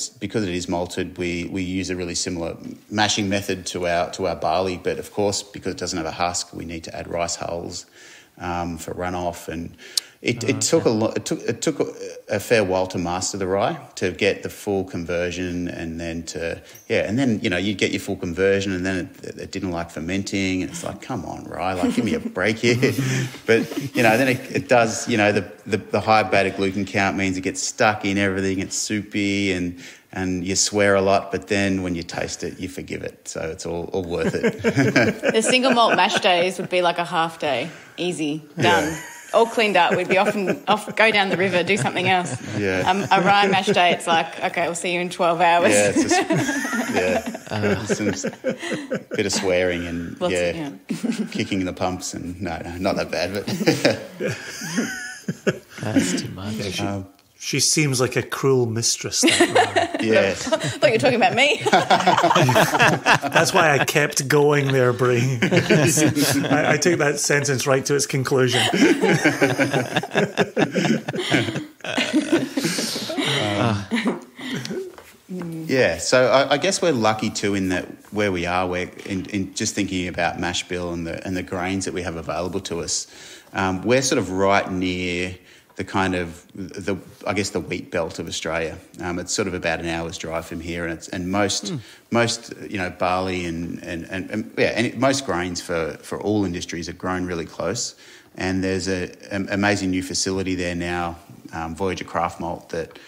because it is malted, we use a really similar mashing method to our barley, but of course because it doesn't have a husk, we need to add rice hulls for runoff, and it took a fair while to master the rye to get the full conversion, and then you get your full conversion, and then it didn't like fermenting, and it's like, come on, rye, like give me a break here. But then it does. The high beta gluten count means it gets stuck in everything. It's soupy, and you swear a lot, but then when you taste it, you forgive it. So it's all worth it. The single malt mash days would be like a half day, easy, done. Yeah. All cleaned up. We'd be off, go down the river, do something else. Yeah. A rye mash day, it's like, okay, we'll see you in 12 hours. Yeah, it's just, some bit of swearing and kicking the pumps, and no, not that bad, but that's too much. She seems like a cruel mistress. That yeah. I thought you were talking about me. That's why I kept going there, Bree. I took that sentence right to its conclusion. Yeah, so I guess we're lucky too in that where we are, we're in just thinking about mash bill and the grains that we have available to us. We're sort of right near the kind of the wheat belt of Australia. It's sort of about an hour's drive from here, and most barley and most grains for all industries are grown really close. And there's an amazing new facility there now, Voyager Craft Malt, that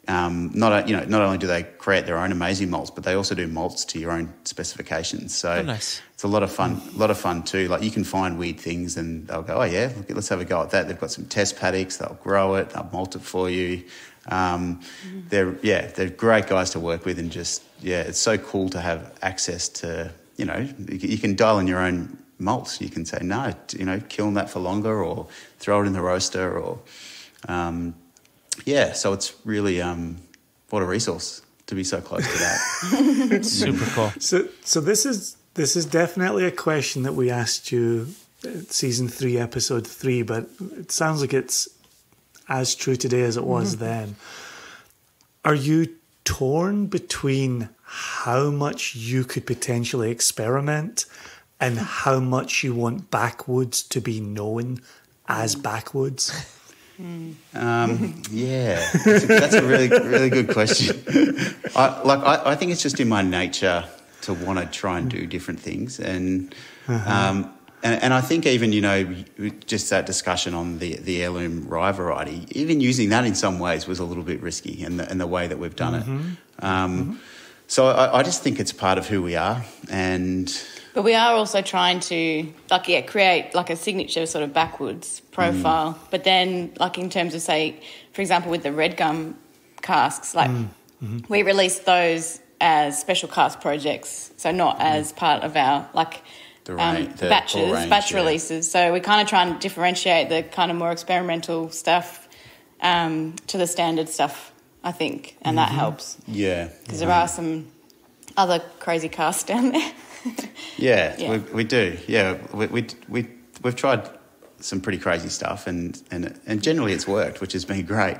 not only do they create their own amazing malts, but they also do malts to your own specifications. So nice. It's a lot of fun too. Like you can find weird things and they'll go, oh yeah, let's have a go at that. They've got some test paddocks, they'll grow it, they'll malt it for you. They're great guys to work with, and just it's so cool to have access to, you can dial in your own malts. You can say no, kiln that for longer, or throw it in the roaster, or so it's really what a resource to be so close to that. Super cool. So this is definitely a question that we asked you at season 3, episode 3, but it sounds like it's as true today as it was then. Are you torn between how much you could potentially experiment and how much you want Backwoods to be known as Backwoods? That's a really, really good question. I think it's just in my nature to want to try and do different things, and I think even just that discussion on the heirloom rye variety, even using that in some ways was a little bit risky in the way that we've done it. So I just think it's part of who we are, but we are also trying to create like a signature sort of Backwoods profile. But then in terms of, say, for example, with the red gum casks, we released those as special cask projects, so not as part of our batch releases. So we kind of try and differentiate the kind of more experimental stuff to the standard stuff, I think, and that helps. Yeah, because there are some other crazy casks down there. We do. Yeah, we've tried some pretty crazy stuff, and generally it's worked, which has been great.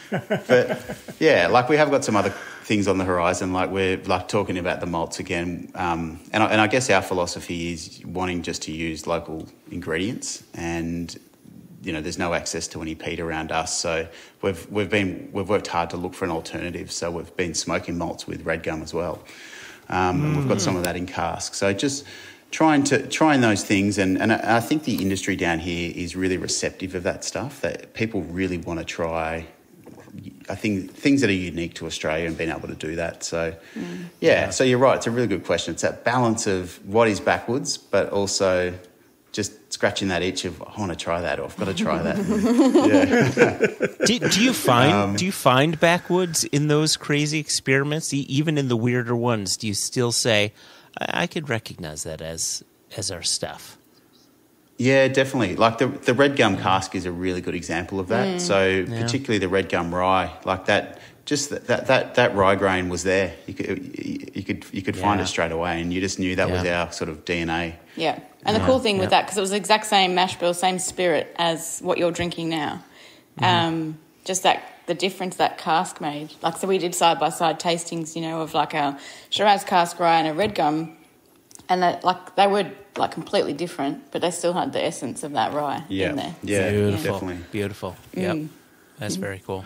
But we have got some other things on the horizon. We're talking about the malts again, and I guess our philosophy is wanting just to use local ingredients, and there's no access to any peat around us, so we've worked hard to look for an alternative. So we've been smoking malts with red gum as well. And we've got some of that in cask. So just trying those things, and I think the industry down here is really receptive of that stuff, that people really want to try I think things that are unique to Australia and being able to do that. So, so you're right. It's a really good question. It's that balance of what is Backwoods, but also just scratching that itch of, I want to try that, or I've got to try that. Do you find Backwoods in those crazy experiments, even in the weirder ones? Do you still say, I could recognize that as our stuff? Yeah, definitely. Like the red gum cask is a really good example of that. So particularly the red gum rye, like that. Just that rye grain was there. You could find it straight away, and you just knew that was our sort of DNA. Yeah, and the cool thing with that, because it was the exact same mash bill, same spirit as what you're drinking now. Just the difference that cask made. Like, so we did side by side tastings, of like a Shiraz cask rye and a red gum, and they were like completely different, but they still had the essence of that rye in there. Yeah, definitely beautiful. Yep, that's very cool.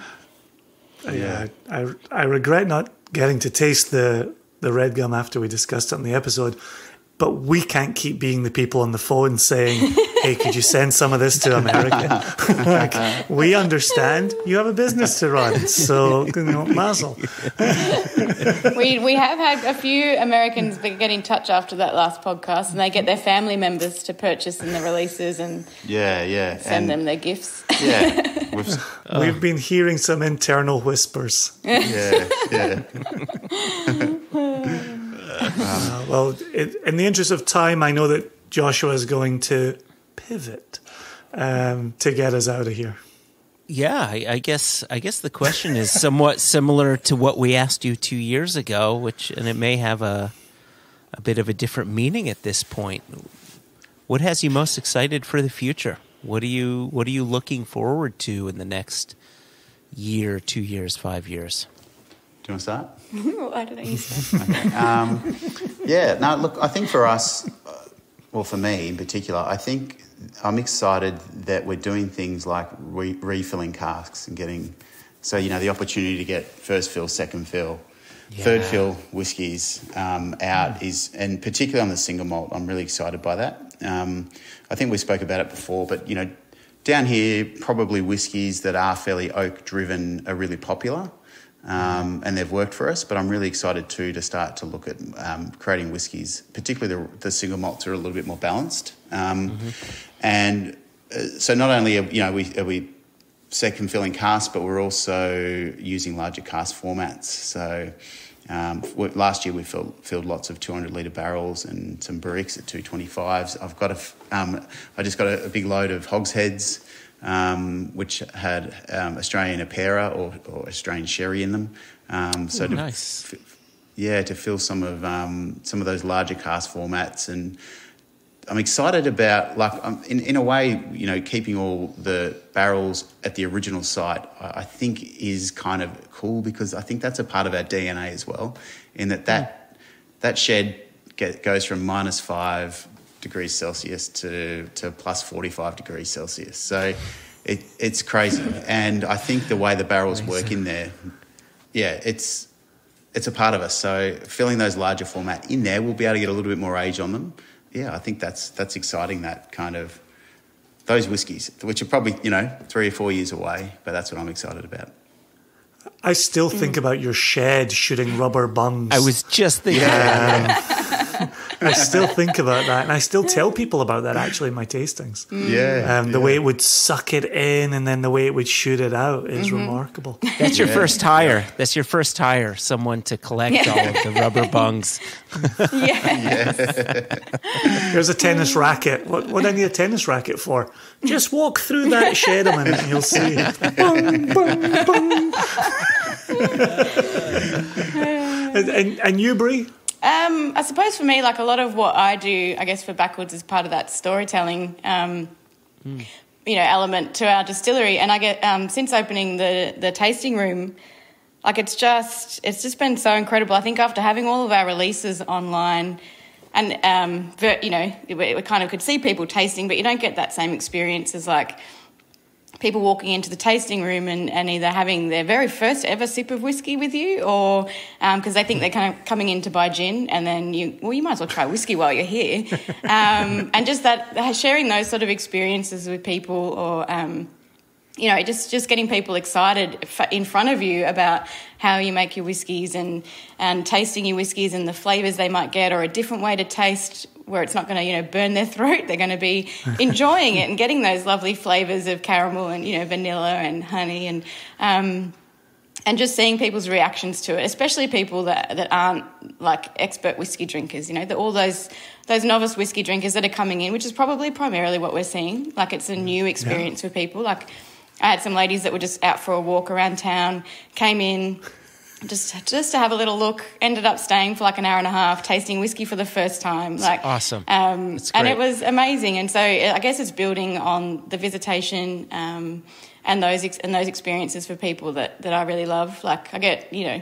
Yeah, I regret not getting to taste the red gum after we discussed it in the episode, but we can't keep being the people on the phone saying, hey, could you send some of this to America? Like, we understand you have a business to run, so mazel. We have had a few Americans that get in touch after that last podcast, and they get their family members to purchase in the releases and send them their gifts. Yeah. We've been hearing some internal whispers. Yeah. Well, in the interest of time, I know that Joshua is going to pivot to get us out of here. Yeah, I guess the question is somewhat similar to what we asked you 2 years ago, and it may have a bit of a different meaning at this point. What has you most excited for the future? What are you looking forward to in the next year, 2 years, 5 years? Do you want to start? I don't know. You start. Okay. Look, I think for us, well, for me in particular, I think I'm excited that we're doing things like refilling casks and getting, the opportunity to get first fill, second fill, third fill whiskies out is, and particularly on the single malt, I'm really excited by that. I think we spoke about it before, but, down here, probably whiskies that are fairly oak driven are really popular. And they've worked for us, but I'm really excited too to start to look at creating whiskies, particularly the single malts are a little bit more balanced. And so not only are we second filling casks, but we're also using larger cask formats. So last year we filled lots of 200 litre barrels and some barriques at 225s. I just got a big load of hogsheads, which had Australian Apera or Australian sherry in them. Nice. To fill some of those larger cask formats, and I'm excited about, in a way, keeping all the barrels at the original site. I think is kind of cool, because I think that's a part of our DNA as well, in that shed goes from -5 degrees Celsius to plus 45 degrees Celsius. So it's crazy. And I think the way the barrels work in there, it's a part of us. So filling those larger format in there, we'll be able to get a little bit more age on them. Yeah, I think that's exciting, that kind of those whiskies, which are probably, 3 or 4 years away, but that's what I'm excited about. I still think about your shed shooting rubber bungs. I was just thinking about that. I still think about that, and I still tell people about that actually in my tastings. The way it would suck it in and then the way it would shoot it out is remarkable. That's your first hire. That's your first hire, someone to collect all of the rubber bungs. Here's a tennis racket. What do I need a tennis racket for? Just walk through that shed a minute and you'll see. Boom, boom, boom. And you, Bree? I suppose for me, like a lot of what I do, I guess for Backwoods is part of that storytelling, element to our distillery. And I get since opening the tasting room, like it's just been so incredible. I think after having all of our releases online, and we kind of could see people tasting, but you don't get that same experience as like people walking into the tasting room and either having their very first ever sip of whiskey with you, or because they think they're kind of coming in to buy gin, and then you might as well try whiskey while you're here. And just that sharing those sort of experiences with people, or you know, just getting people excited in front of you about how you make your whiskies and tasting your whiskies and the flavours they might get, or a different way to taste where it's not going to, you know, burn their throat. They're going to be enjoying it and getting those lovely flavours of caramel and, you know, vanilla and honey and just seeing people's reactions to it, especially people that aren't like expert whiskey drinkers, you know, all those novice whiskey drinkers that are coming in, which is probably primarily what we're seeing. Like, it's a new experience for people. Like, I had some ladies that were just out for a walk around town, came in just to have a little look, ended up staying for like an hour and a half, tasting whiskey for the first time. Like, awesome. And it was amazing. And so I guess it's building on the visitation and those experiences for people that I really love. Like, I get, you know,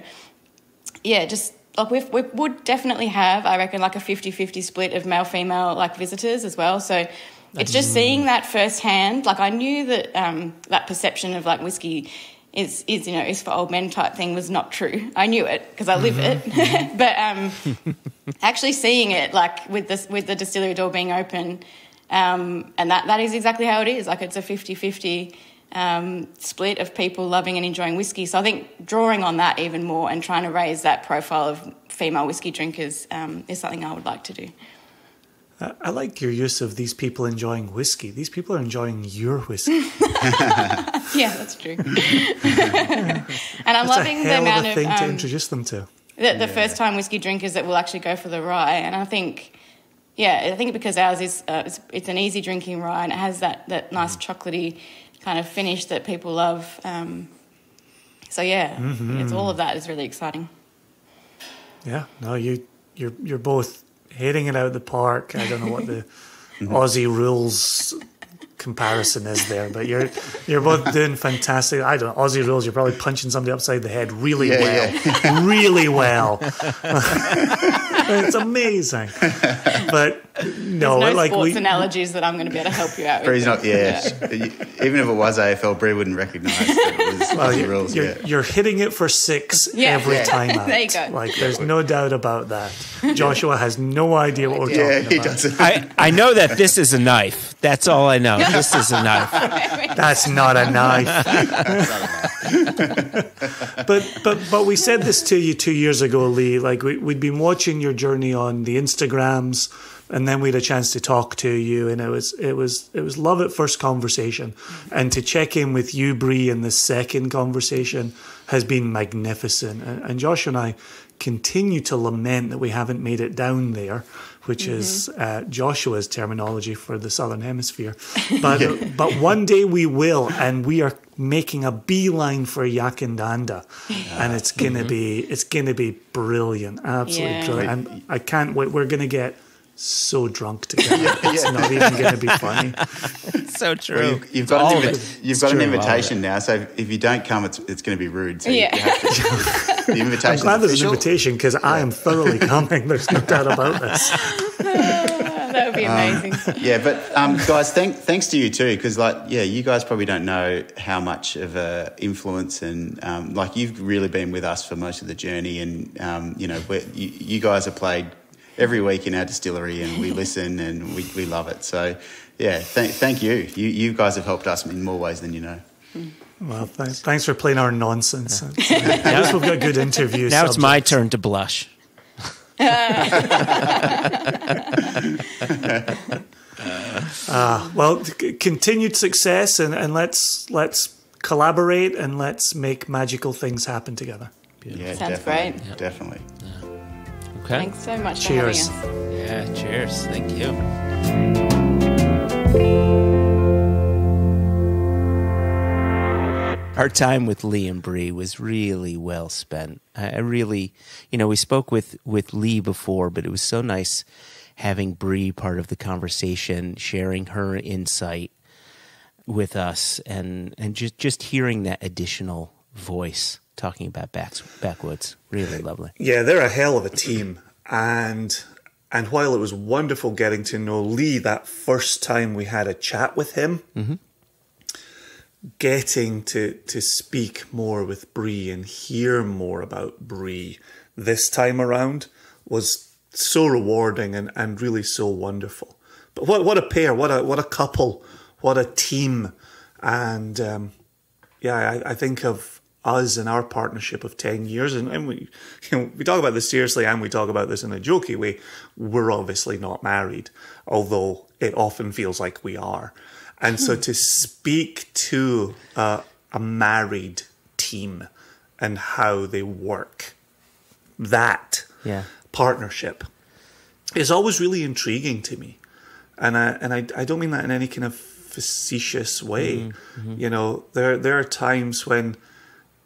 just like we would definitely have, I reckon, like a 50-50 split of male-female like visitors as well. So it's just seeing that firsthand. Like, I knew that that perception of like whiskey is you know, is for old men type thing was not true. I knew it because I live it. But actually seeing it, like with the distillery door being open, and that is exactly how it is. Like, it's a 50-50 split of people loving and enjoying whiskey. So I think drawing on that even more and trying to raise that profile of female whiskey drinkers is something I would like to do. I like your use of these people enjoying whiskey. These people are enjoying your whiskey. Yeah, that's true. And I'm loving the amount of thing to introduce them to. The first time whiskey drinkers that will actually go for the rye. And I think because ours is it's an easy drinking rye and it has that nice chocolatey kind of finish that people love. So it's all of that is really exciting. Yeah, no, you're both hitting it out of the park. I don't know what the Aussie rules comparison is there, but you're both doing fantastic. I don't know, Aussie rules, you're probably punching somebody upside the head really really well. It's amazing. But no, there's no like sports analogies that I'm going to be able to help you out with. Bree's not, even if it was AFL, Bree wouldn't recognise that it was Aussie rules. You're hitting it for 6 every time out. There you go. Like, there's no doubt about that. Joshua has no idea what we're talking about. He doesn't. I know that this is a knife. That's all I know. This is a knife. That's not a knife. But we said this to you 2 years ago, Leigh. Like, we'd been watching your journey on the Instagrams, and then we had a chance to talk to you, and it was love at first conversation. And to check in with you, Bree, in the second conversation has been magnificent. And Josh and I continue to lament that we haven't made it down there, which is Joshua's terminology for the Southern Hemisphere. But one day we will, and we are making a beeline for Yakandanda, and it's gonna be brilliant, absolutely brilliant. And I can't wait. We're gonna get so drunk together. It's not even going to be funny. It's so true. Well, you've got an invitation now, so if you don't come, it's going to be rude. So you have to, the invitation. I'm glad there's an invitation because I am thoroughly coming. There's no doubt about this. That would be amazing. But guys, thanks to you too, because you guys probably don't know how much of a influence and you've really been with us for most of the journey, and you guys have played every week in our distillery, and we listen and we love it. So, thank you. You guys have helped us in more ways than you know. Well, thanks for playing our nonsense. I guess we've got good interviews. Now it's my turn to blush. Continued success, and let's collaborate and let's make magical things happen together. Yeah, sounds great. Definitely. Okay. Thanks so much Cheers. for having us. Yeah, cheers. Thank you. Our time with Leigh and Bree was really well spent. I really, we spoke with Leigh before, but it was so nice having Bree part of the conversation, sharing her insight with us, and just hearing that additional voice talking about Backwoods. Really lovely. Yeah, they're a hell of a team. And while it was wonderful getting to know Leigh that first time we had a chat with him, getting to speak more with Bree and hear more about Bree this time around was so rewarding and really so wonderful. But what a pair, what a couple, what a team. And I think of us and our partnership of 10 years, and we, we talk about this seriously and we talk about this in a jokey way. We're obviously not married, although it often feels like we are. And so to speak to a married team and how they work, that partnership is always really intriguing to me. And I don't mean that in any kind of facetious way. There are times when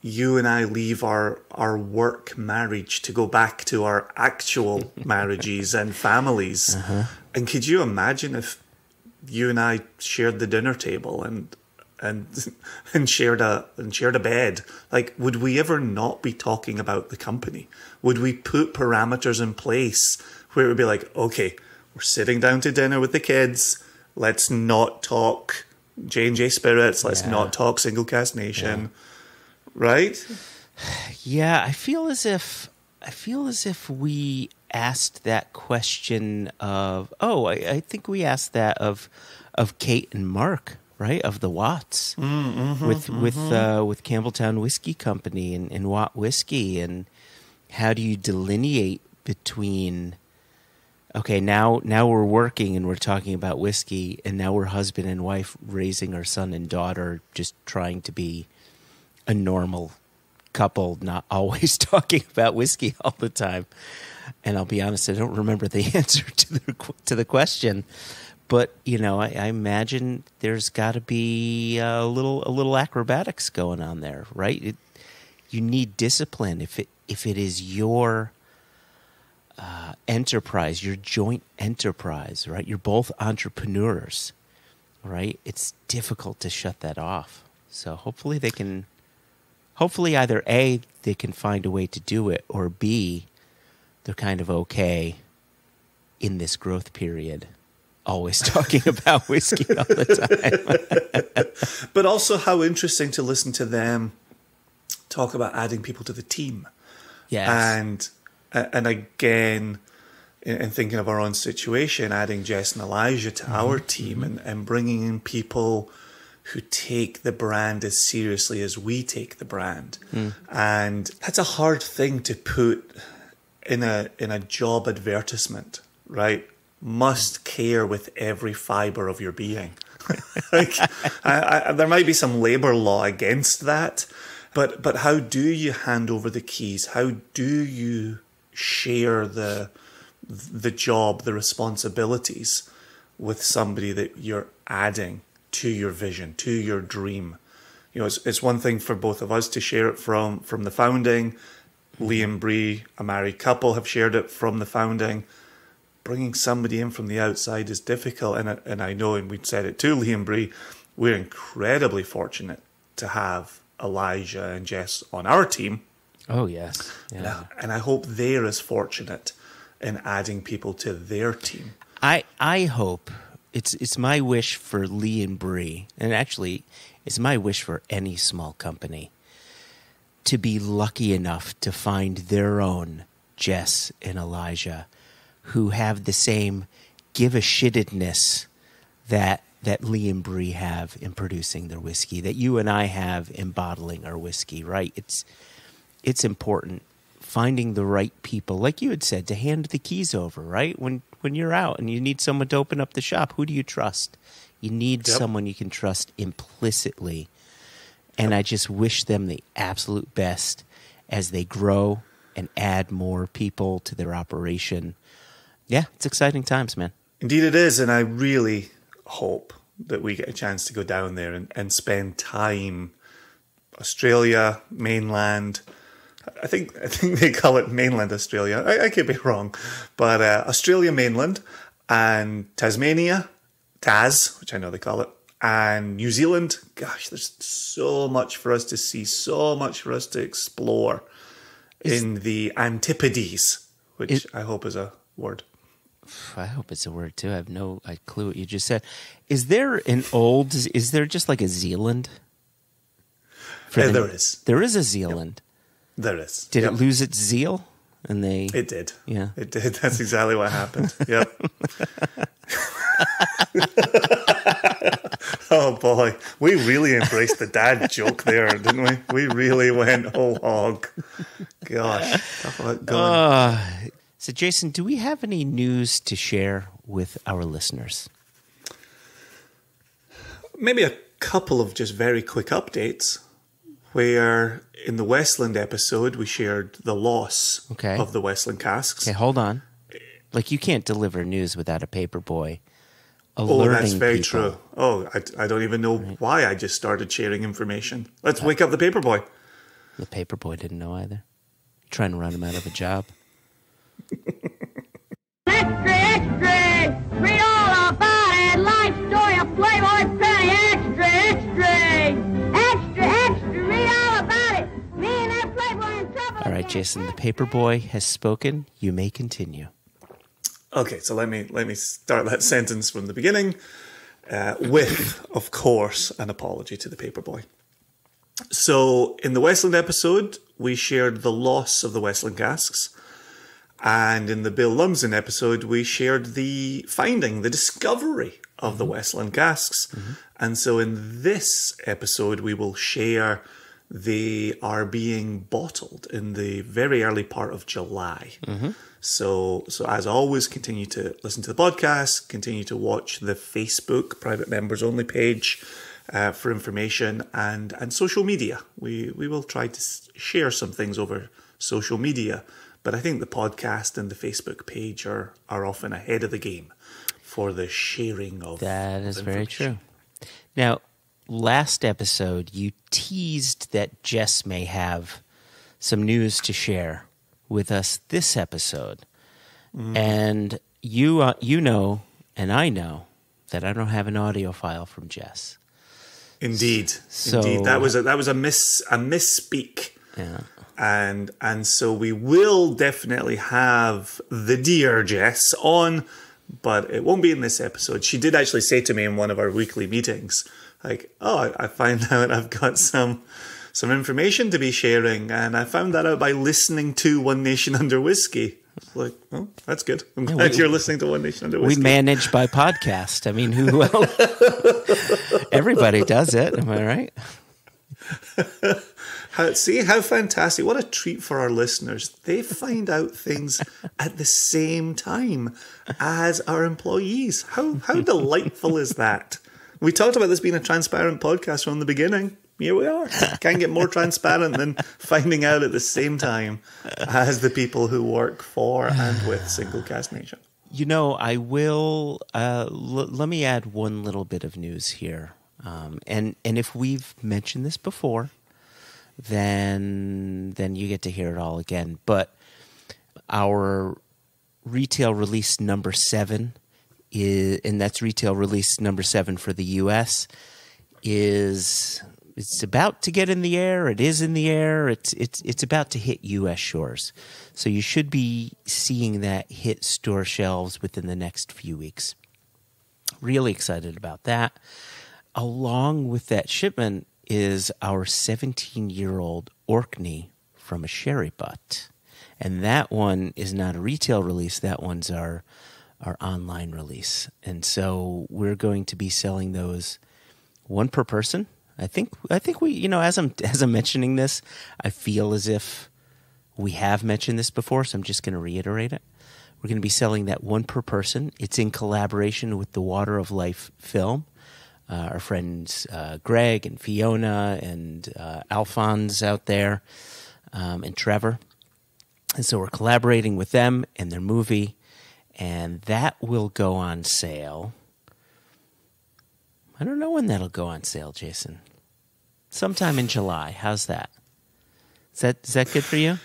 you and I leave our work marriage to go back to our actual marriages and families. And could you imagine if you and I shared the dinner table and shared a bed? Like, would we ever not be talking about the company? Would we put parameters in place where it would be like, okay, we're sitting down to dinner with the kids, let's not talk J&J Spirits, let's not talk Single Cask Nation, right? Yeah, I feel as if we asked that question of I think we asked that of Kate and Mark, right? Of the Watts with Campbelltown Whiskey Company and Watt Whiskey, and how do you delineate between now we're working and we're talking about whiskey, and now we're husband and wife raising our son and daughter, just trying to be a normal couple, not always talking about whiskey all the time. And I'll be honest, I don't remember the answer to the question, but I imagine there's got to be a little acrobatics going on there, right? You need discipline if it is your enterprise, your joint enterprise, right? You're both entrepreneurs, right? It's difficult to shut that off. So hopefully either A, they can find a way to do it, or B, they're kind of okay in this growth period, always talking about whiskey all the time. But also how interesting to listen to them talk about adding people to the team. Yes. And again, in thinking of our own situation, adding Jess and Elijah to our team and bringing in people who take the brand as seriously as we take the brand. And that's a hard thing to put in a job advertisement, right? Must care with every fiber of your being. There might be some labor law against that, but how do you hand over the keys? How do you share the job, the responsibilities with somebody that you're adding to your vision, to your dream? It's one thing for both of us to share it from the founding. Leigh and Bree, a married couple, have shared it from the founding. Bringing somebody in from the outside is difficult, and I know, and we've said it to Leigh and Bree, we're incredibly fortunate to have Elijah and Jess on our team. Oh, yes. Yeah. And I hope they're as fortunate in adding people to their team. I hope it's my wish for Leigh and Bree, and actually it's my wish for any small company, to be lucky enough to find their own Jess and Elijah who have the same give-a-shittedness that Leigh and Bree have in producing their whiskey, that you and I have in bottling our whiskey, right? It's important finding the right people, like you had said, to hand the keys over, right? When you're out and you need someone to open up the shop, who do you trust? You need someone you can trust implicitly. And I just wish them the absolute best as they grow and add more people to their operation. Yeah, it's exciting times, man. Indeed it is, and I really hope that we get a chance to go down there and spend time. Australia, mainland. I think they call it mainland Australia. I could be wrong. But Australia mainland and Tasmania, which I know they call it, and New Zealand. Gosh, there's so much for us to see, so much for us to explore in the Antipodes, which I hope is a word. I hope it's a word too. I have no clue what you just said. Is there just like a Zealand? There is. There is a Zealand. Yep. There is. Did it lose its zeal? It did. Yeah. It did. That's exactly what happened. Yep. Oh boy, we really embraced the dad joke there, didn't we? We really went whole hog. Gosh, talk about going. So, Jason, do we have any news to share with our listeners? Maybe a couple of just very quick updates. Where in the Westland episode we shared the loss of the Westland casks. Okay, hold on. Like, you can't deliver news without a paperboy alerting that's very people. true. Oh, I don't even know why I just started sharing information. Let's wake up the paperboy. The paperboy didn't know either. Trying to run him out of a job. Extra, extra! Read all about it! Life story of Playboy Penny! Extra, extra! Extra, extra! Read all about it! Me and that Playboy in trouble! All right, Jason, the paperboy has spoken. You may continue. Okay, so let me start that sentence from the beginning with, of course, an apology to the paperboy. So in the Westland episode, we shared the loss of the Westland casks. And in the Bill Lumsden episode, we shared the finding, the discovery of the Westland casks. Mm-hmm. And so in this episode, we will share they are being bottled in the very early part of July. Mm-hmm. So as always, continue to listen to the podcast, continue to watch the Facebook private members only page for information and social media. We will try to share some things over social media, but I think the podcast and the Facebook page are often ahead of the game for the sharing of that is very true. Now, last episode, you teased that Jess may have some news to share with us this episode. And you know, and I know, that I don't have an audio file from Jess. Indeed. So, indeed. That was a misspeak. Yeah. And so we will definitely have the dear Jess on, but it won't be in this episode. She did actually say to me in one of our weekly meetings, like, oh, I find out I've got some information to be sharing, and I found that out by listening to One Nation Under Whiskey. Like, oh, that's good. I'm glad you're listening to One Nation Under Whiskey. We manage by podcast. I mean, who else? Everybody does it. Am I right? See how fantastic. What a treat for our listeners. They find out things at the same time as our employees. How delightful is that? We talked about this being a transparent podcast from the beginning. Here we are. Can't get more transparent than finding out at the same time as the people who work for and with Single Cast Nation. You know, I will. Let me add one little bit of news here, and if we've mentioned this before, then you get to hear it all again. But our retail release number 7 is, and that's retail release number 7 for the U.S. It's about to get in the air. It is in the air. It's about to hit U.S. shores. So you should be seeing that hit store shelves within the next few weeks. Really excited about that. Along with that shipment is our 17-year-old Orkney from a sherry butt. And that one is not a retail release. That one's our online release. And so we're going to be selling those one per person. I think we, you know, as I'm mentioning this, I feel as if we have mentioned this before, so I'm just going to reiterate it. We're going to be selling that one per person. It's in collaboration with the Water of Life film. Our friends Greg and Fiona and Alphonse out there, and Trevor. And so we're collaborating with them and their movie, and that will go on sale. I don't know when that'll go on sale, Jason. Sometime in July. How's that? Is that good for you?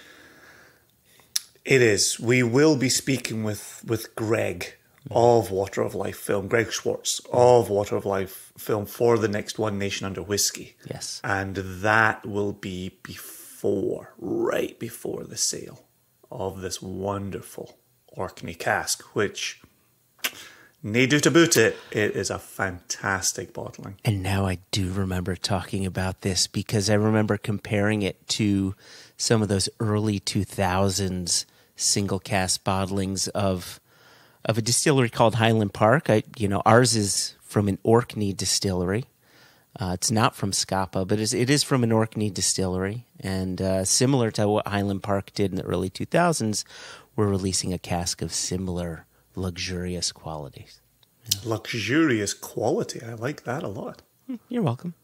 It is. We will be speaking with Greg of Water of Life film, Greg Schwartz of Water of Life film for the next One Nation Under Whiskey. Yes. And that will be right before the sale of this wonderful Orkney cask, which, nay do to boot it, it is a fantastic bottling. And now I do remember talking about this because I remember comparing it to some of those early 2000s single cask bottlings of a distillery called Highland Park. Ours is from an Orkney distillery, It's not from Scapa, but it is from an Orkney distillery. And similar to what Highland Park did in the early 2000s, we're releasing a cask of similar luxurious qualities. Yeah. Luxurious quality. I like that a lot. You're welcome.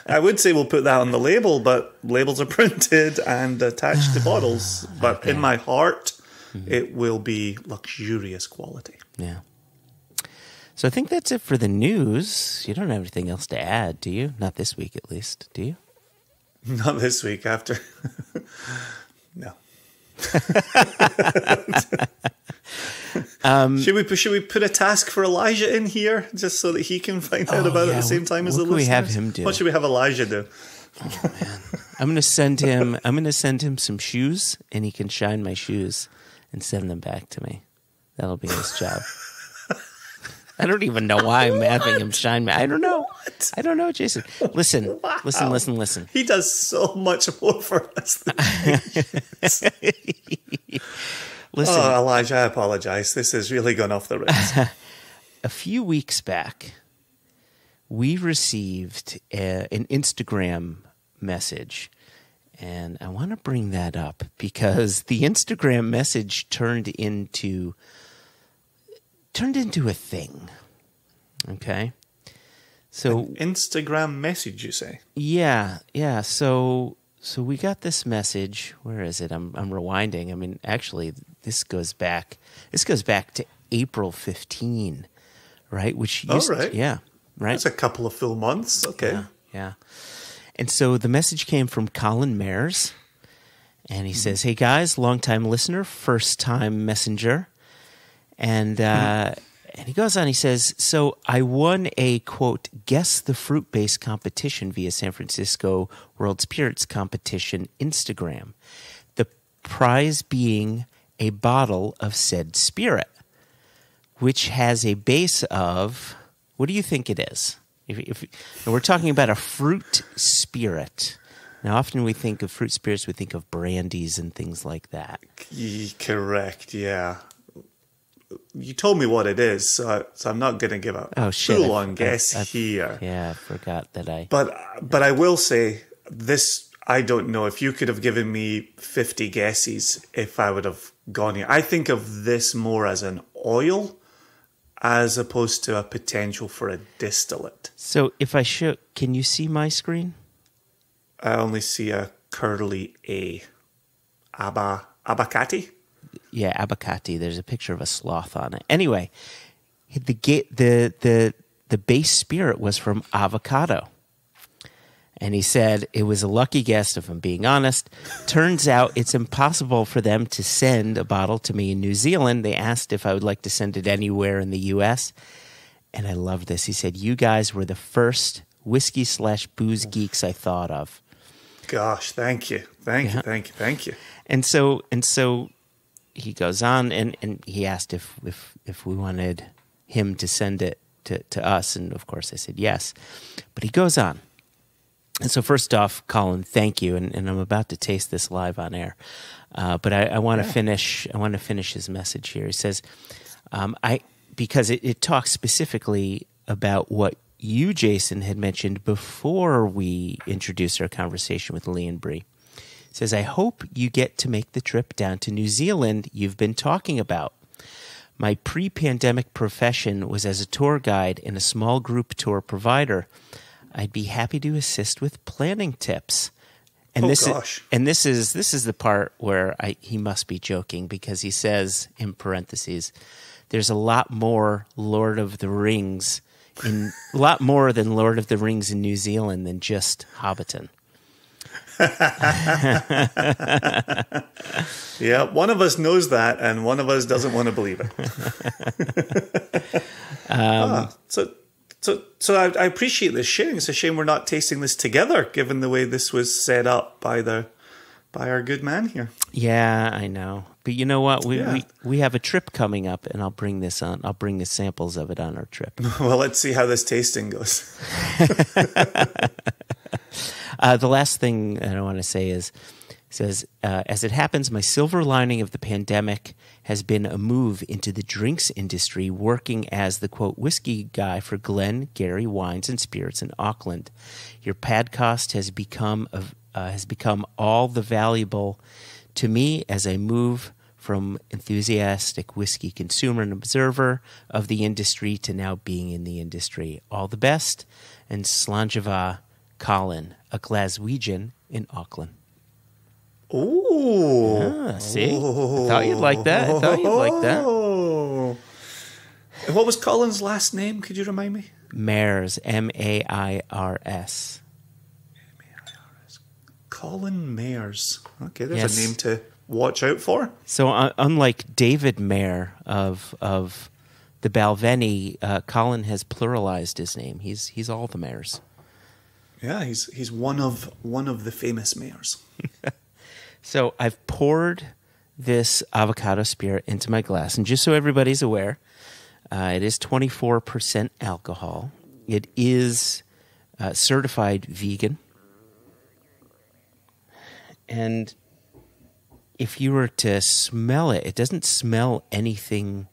I would say we'll put that on the label, but labels are printed and attached to bottles. But okay. In my heart, it will be luxurious quality. Yeah. So I think that's it for the news. You don't have anything else to add, do you? Not this week, at least, do you? Not this week. After, no. Should we put a task for Elijah in here just so that he can find out about it at the same time as the listeners? What can we have him do? What should we have Elijah do? Oh man, I'm gonna send him some shoes, and he can shine my shoes and send them back to me. That'll be his job. I don't even know why I'm having him shine me. I don't know. I don't know, Jason. Listen, wow. listen. He does so much more for us than Listen. Oh, Elijah, I apologize. This has really gone off the rails. A few weeks back, we received an Instagram message, and I want to bring that up because the Instagram message turned into a thing. Okay? So an Instagram message, you say? Yeah. So we got this message. Where is it? I'm rewinding. I mean, actually, this goes back to April 15, right? Which used right. Yeah, right. That's a couple of full months. Okay. Yeah. And so the message came from Colin Mayers, and he says, "Hey guys, long-time listener, first-time messenger." And he goes on, he says, "So I won a, quote, guess the fruit-based competition via San Francisco World Spirits Competition Instagram. The prize being a bottle of said spirit, which has a base of," what do you think it is? If we're talking about a fruit spirit. Now, often we think of fruit spirits, we think of brandies and things like that. Correct, yeah. You told me what it is, so I'm not going to give a full-on guess here. Yeah, I forgot that I... But I will say, this, I don't know. If you could have given me 50 guesses, if I would have gone here. I think of this more as an oil as opposed to a potential for a distillate. So if I show... Can you see my screen? I only see a curly A. Abacati? Yeah, abacati. There's a picture of a sloth on it. Anyway, the base spirit was from avocado. And he said, it was a lucky guess, if I'm being honest. Turns out it's impossible for them to send a bottle to me in New Zealand. They asked if I would like to send it anywhere in the U.S. And I love this. He said, "You guys were the first whiskey/booze geeks I thought of." Gosh, thank you. Thank you. And so he goes on, and he asked if we wanted him to send it to us, and of course I said yes. But he goes on. And so first off, Colin, thank you, and I'm about to taste this live on air. But I want to finish. I want to finish his message here. He says, because it talks specifically about what you, Jason, had mentioned before we introduced our conversation with Leigh and Bree. It says, "I hope you get to make the trip down to New Zealand you've been talking about. My pre-pandemic profession was as a tour guide and a small group tour provider. I'd be happy to assist with planning tips." And this is the part where he must be joking, because he says in parentheses, "There's a lot more Lord of the Rings a lot more than Lord of the Rings in New Zealand than just Hobbiton." Yeah, one of us knows that, and one of us doesn't want to believe it. So I appreciate this sharing. It's a shame we're not tasting this together, given the way this was set up by our good man here. Yeah, I know. But you know what? We have a trip coming up, and I'll bring this on. I'll bring the samples of it on our trip. Well, let's see how this tasting goes. The last thing that I want to say is, says, as it happens, my silver lining of the pandemic has been a move into the drinks industry, working as the, quote, whiskey guy for Glen Gary Wines and Spirits in Auckland. Your podcast has become all the valuable to me as I move from enthusiastic whiskey consumer and observer of the industry to now being in the industry. All the best, and Slanjava Colin, a Glaswegian in Auckland. Oh, see? I thought you'd like that. And what was Colin's last name? Could you remind me? Mayers, Mairs. Colin Mayers. Okay, there's Yes. a name to watch out for. So unlike David Mayer of the Balvenie, Colin has pluralized his name. He's all the mayors. Yeah, he's one of the famous mayors. So I've poured this avocado spirit into my glass, and just so everybody's aware, it is 24% alcohol. It is certified vegan. And if you were to smell it, it doesn't smell anything,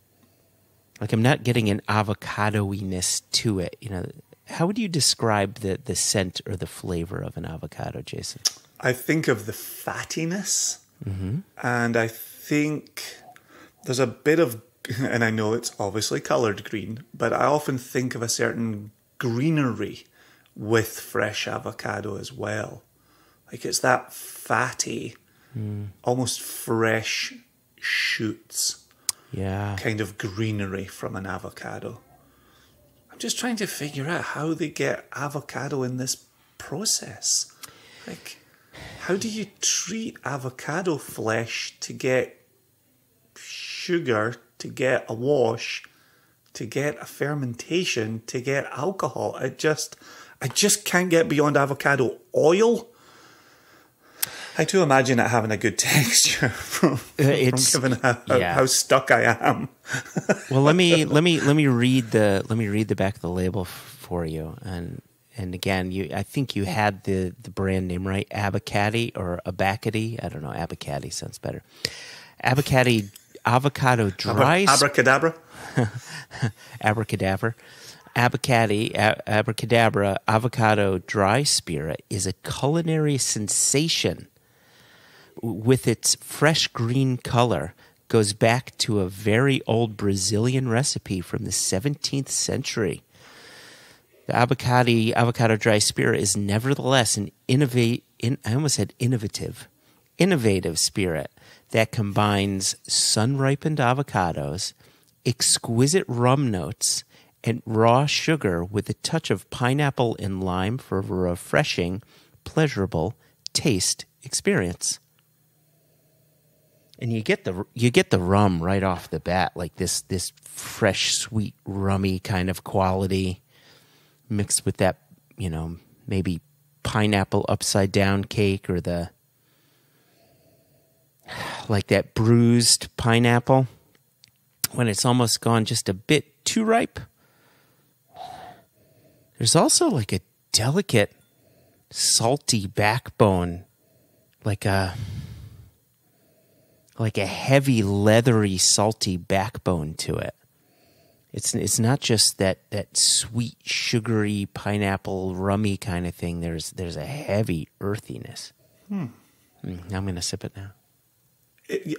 like I'm not getting an avocado-iness to it. You know, how would you describe the scent or the flavor of an avocado, Jason? I think of the fattiness, and I think there's a bit of, and I know it's obviously coloured green, but I often think of a certain greenery with fresh avocado as well. Like it's that fatty, almost fresh shoots, kind of greenery from an avocado. I'm just trying to figure out how they get avocado in this process. Like, how do you treat avocado flesh to get sugar, to get a wash, to get a fermentation, to get alcohol? I just can't get beyond avocado oil. I do imagine it having a good texture from given how stuck I am. Well, let me read the back of the label for you, and again, I think you had the brand name right, Abacati or Abacati. I don't know, Abacati sounds better. Abacati avocado dry abracadabra. Abracadabra. Abacati, abracadabra, avocado dry spirit is a culinary sensation. With its fresh green color, goes back to a very old Brazilian recipe from the 17th century. The avocado dry spirit is nevertheless an innovative spirit that combines sun-ripened avocados, exquisite rum notes, and raw sugar with a touch of pineapple and lime for a refreshing, pleasurable taste experience. And you get the rum right off the bat, like this fresh, sweet, rummy kind of quality, mixed with that, maybe pineapple upside down cake or like that bruised pineapple when it's almost gone just a bit too ripe. There's also like a delicate, salty backbone, like a heavy, leathery, salty backbone to it. It's not just that sweet, sugary, pineapple, rummy kind of thing. There's a heavy earthiness. Now I'm going to sip it now.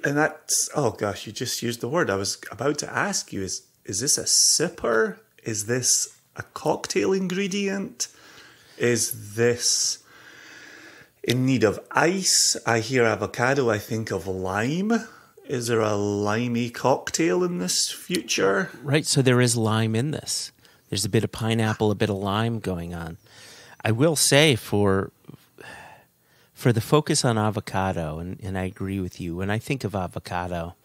And that's, oh gosh, you just used the word. I was about to ask you, is this a sipper? Is this a cocktail ingredient? Is this in need of ice? I hear avocado, I think of lime. Is there a limey cocktail in this future? Right, so there is lime in this. There's a bit of pineapple, a bit of lime going on. I will say for the focus on avocado, and I agree with you, when I think of avocado,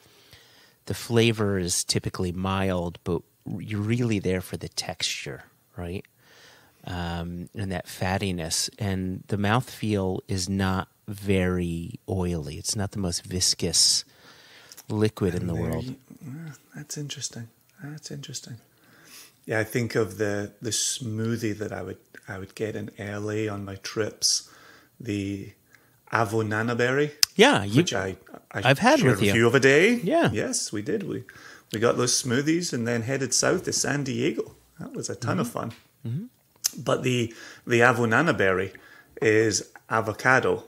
the flavor is typically mild, but you're really there for the texture, right? And that fattiness. And the mouthfeel is not very oily. It's not the most viscous liquid in the world. That's interesting. Yeah, I think of the smoothie that I would get in LA on my trips. The avonana berry. Yeah, which I've had shared with you. a few of a day. Yeah. Yes, we did. We got those smoothies and then headed south to San Diego. That was a ton of fun. But the avonana berry is avocado,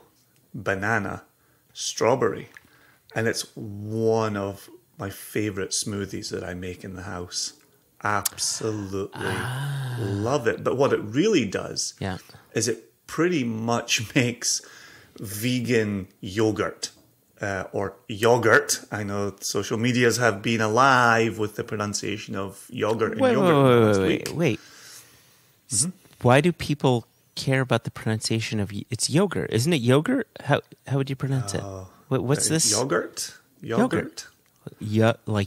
banana, strawberry, and it's one of my favorite smoothies that I make in the house. Absolutely love it. But what it really does is it pretty much makes vegan yogurt or yogurt. I know social medias have been alive with the pronunciation of yogurt and yogurt. Wait. Why do people care about the pronunciation of it's yogurt? Isn't it yogurt? How would you pronounce it? What's this? Yogurt. Like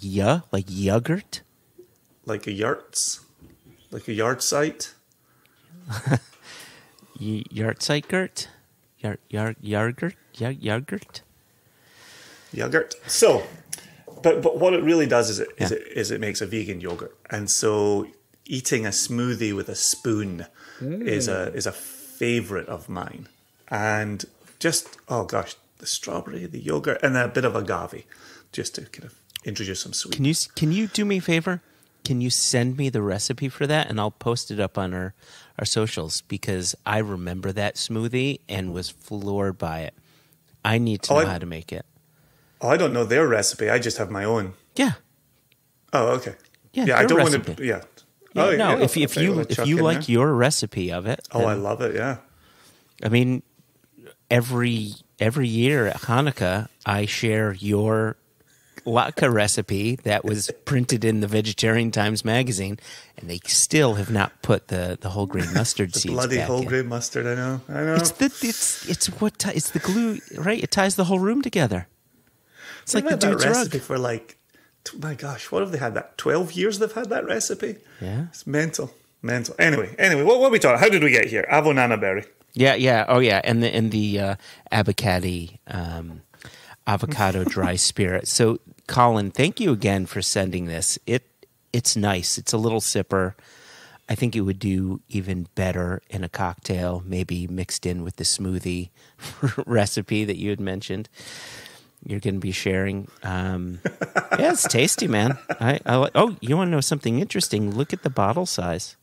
yogurt? Like a yurts? Like a yard site? Yard site gurt? Yogurt? Yogurt. So, but what it really does is it makes a vegan yogurt, and so eating a smoothie with a spoon is a favorite of mine, and just the strawberry, the yogurt, and a bit of agave, just to kind of introduce some sweet. Can you do me a favor? Can you send me the recipe for that, and I'll post it up on our socials, because I remember that smoothie and was floored by it. I need to know how to make it. Oh, I don't know their recipe. I just have my own. Yeah. Oh, okay. Yeah, I don't recipe. want to. Yeah. Yeah, oh, no. yeah, If you like your recipe of it. Oh, I love it. Yeah. I mean, every year at Hanukkah, I share your latke recipe that was printed in the Vegetarian Times magazine, and they still have not put the whole grain mustard seeds bloody back whole in. grain mustard. I know. It's the glue, right? It ties the whole room together. It's like the dude's recipe rug. for my gosh, what have they had that? 12 years they've had that recipe? Yeah. It's mental. Anyway, what are we talking? How did we get here? Avonana berry. Yeah. Oh, yeah. And the abacati avocado dry spirit. So, Colin, thank you again for sending this. It's nice. It's a little sipper. I think it would do even better in a cocktail, maybe mixed in with the smoothie recipe that you had mentioned. You're going to be sharing. Yeah, it's tasty, man. I like. Oh, you want to know something interesting? Look at the bottle size.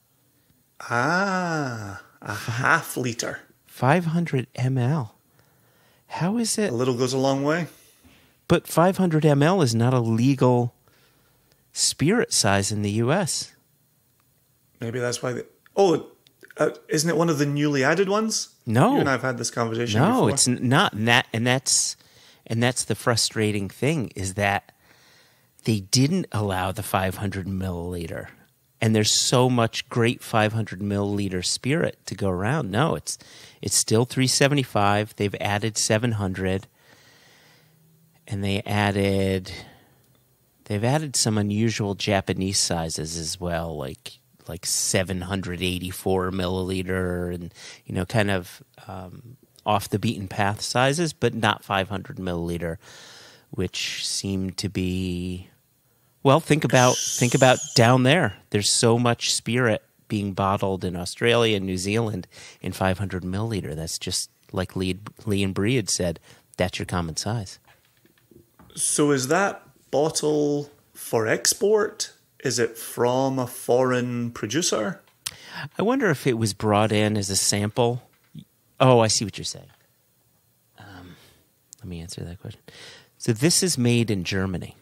A half liter. 500 ml. How is it? A little goes a long way. But 500 ml is not a legal spirit size in the U.S. Maybe that's why. Isn't it one of the newly added ones? No. You and I have had this conversation before. No, it's not. And that's the frustrating thing, is that they didn't allow the 500 milliliter. And there's so much great 500 milliliter spirit to go around. No, it's still 375. They've added 700. And they've added some unusual Japanese sizes as well, like 784 milliliter, and kind of off the beaten path sizes, but not 500 milliliter, which seem to be, well, think about down there. There's so much spirit being bottled in Australia and New Zealand in 500 milliliter. That's just like Leigh and Bree had said. That's your common size. So is that bottle for export? Is it from a foreign producer? I wonder if it was brought in as a sample. Oh, I see what you're saying. Let me answer that question. So this is made in Germany.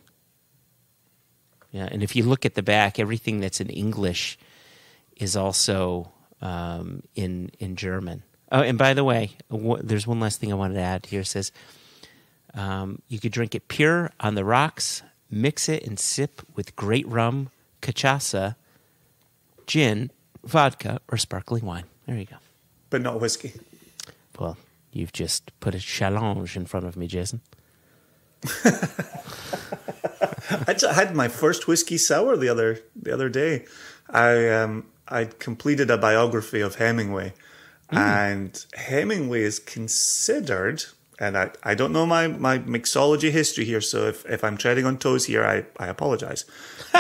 Yeah, and if you look at the back, everything that's in English is also in German. Oh, and by the way, there's one last thing I wanted to add here. It says you could drink it pure on the rocks, mix it and sip with great rum, cachaça, gin, vodka, or sparkling wine. There you go. But not whiskey. Well, you've just put a challenge in front of me, Jason. I had my first whiskey sour the other day. I completed a biography of Hemingway, and Hemingway is considered, and I don't know my mixology history here, so if I'm treading on toes here, I apologize.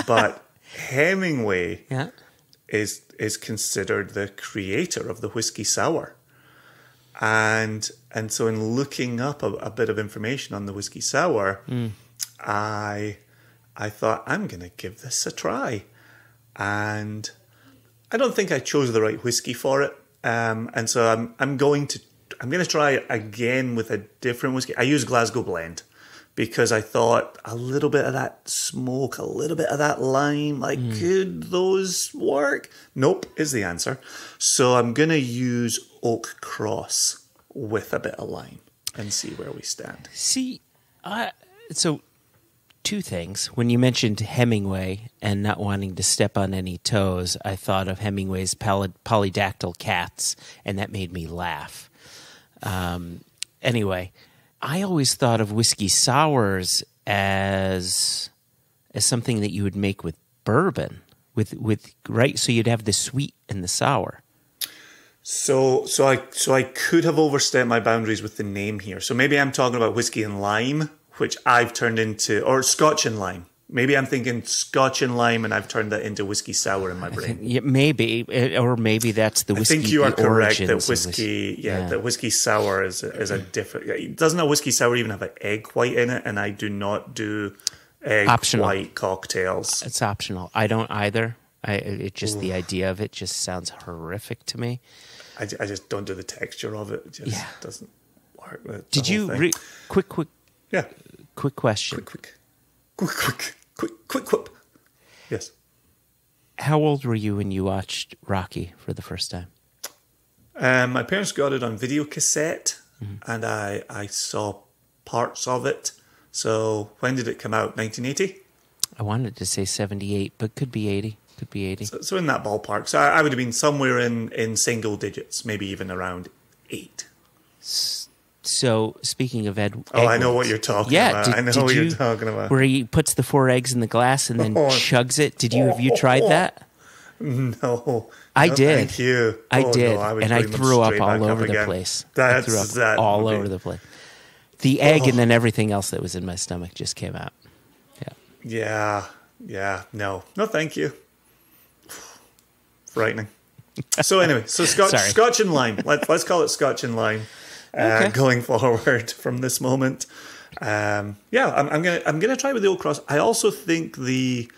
But Hemingway is considered the creator of the whiskey sour. And so in looking up a bit of information on the whiskey sour, I thought, I'm going to give this a try. And I don't think I chose the right whiskey for it. And so I'm going to try again with a different whiskey. I use Glasgow Blend because I thought a little bit of that smoke, a little bit of that lime, could those work? Nope, is the answer. So I'm going to use Oak Cross with a bit of lime and see where we stand. See, so two things. When you mentioned Hemingway and not wanting to step on any toes, I thought of Hemingway's polydactyl cats, and that made me laugh. Anyway, I always thought of whiskey sours as something that you would make with bourbon, with right. So you'd have the sweet and the sour. So I could have overstepped my boundaries with the name here. So maybe I'm talking about whiskey and lime, which I've turned into, or Scotch and lime. Maybe I'm thinking Scotch and lime, and I've turned that into whiskey sour in my brain. Yeah, maybe, or maybe that's the whiskey. I think you are correct that whiskey, that whiskey sour is a different. Doesn't a whiskey sour even have an egg white in it? And I do not do egg white cocktails. It's optional. I don't either. It just the idea of it just sounds horrific to me. I just don't do the texture of it. It just doesn't work. Did you quick question? Quick. Yes. How old were you when you watched Rocky for the first time? My parents got it on video cassette, and I saw parts of it. So when did it come out? 1980? I wanted to say 78, but could be 80. Could be 80. So in that ballpark. So I would have been somewhere in single digits, maybe even around 8. So speaking of Edwards, I know what you're talking about. I know what you're talking about. Where he puts the 4 eggs in the glass and then chugs it. Have you tried that? No. I did. Thank you. I did. No, and I threw up all over the place. All over the place. The egg and then everything else that was in my stomach just came out. Yeah. No, thank you. Frightening. So anyway, Scotch and lime. Let's call it Scotch and lime. Going forward from this moment, I'm gonna try with the Old Cross. I also think the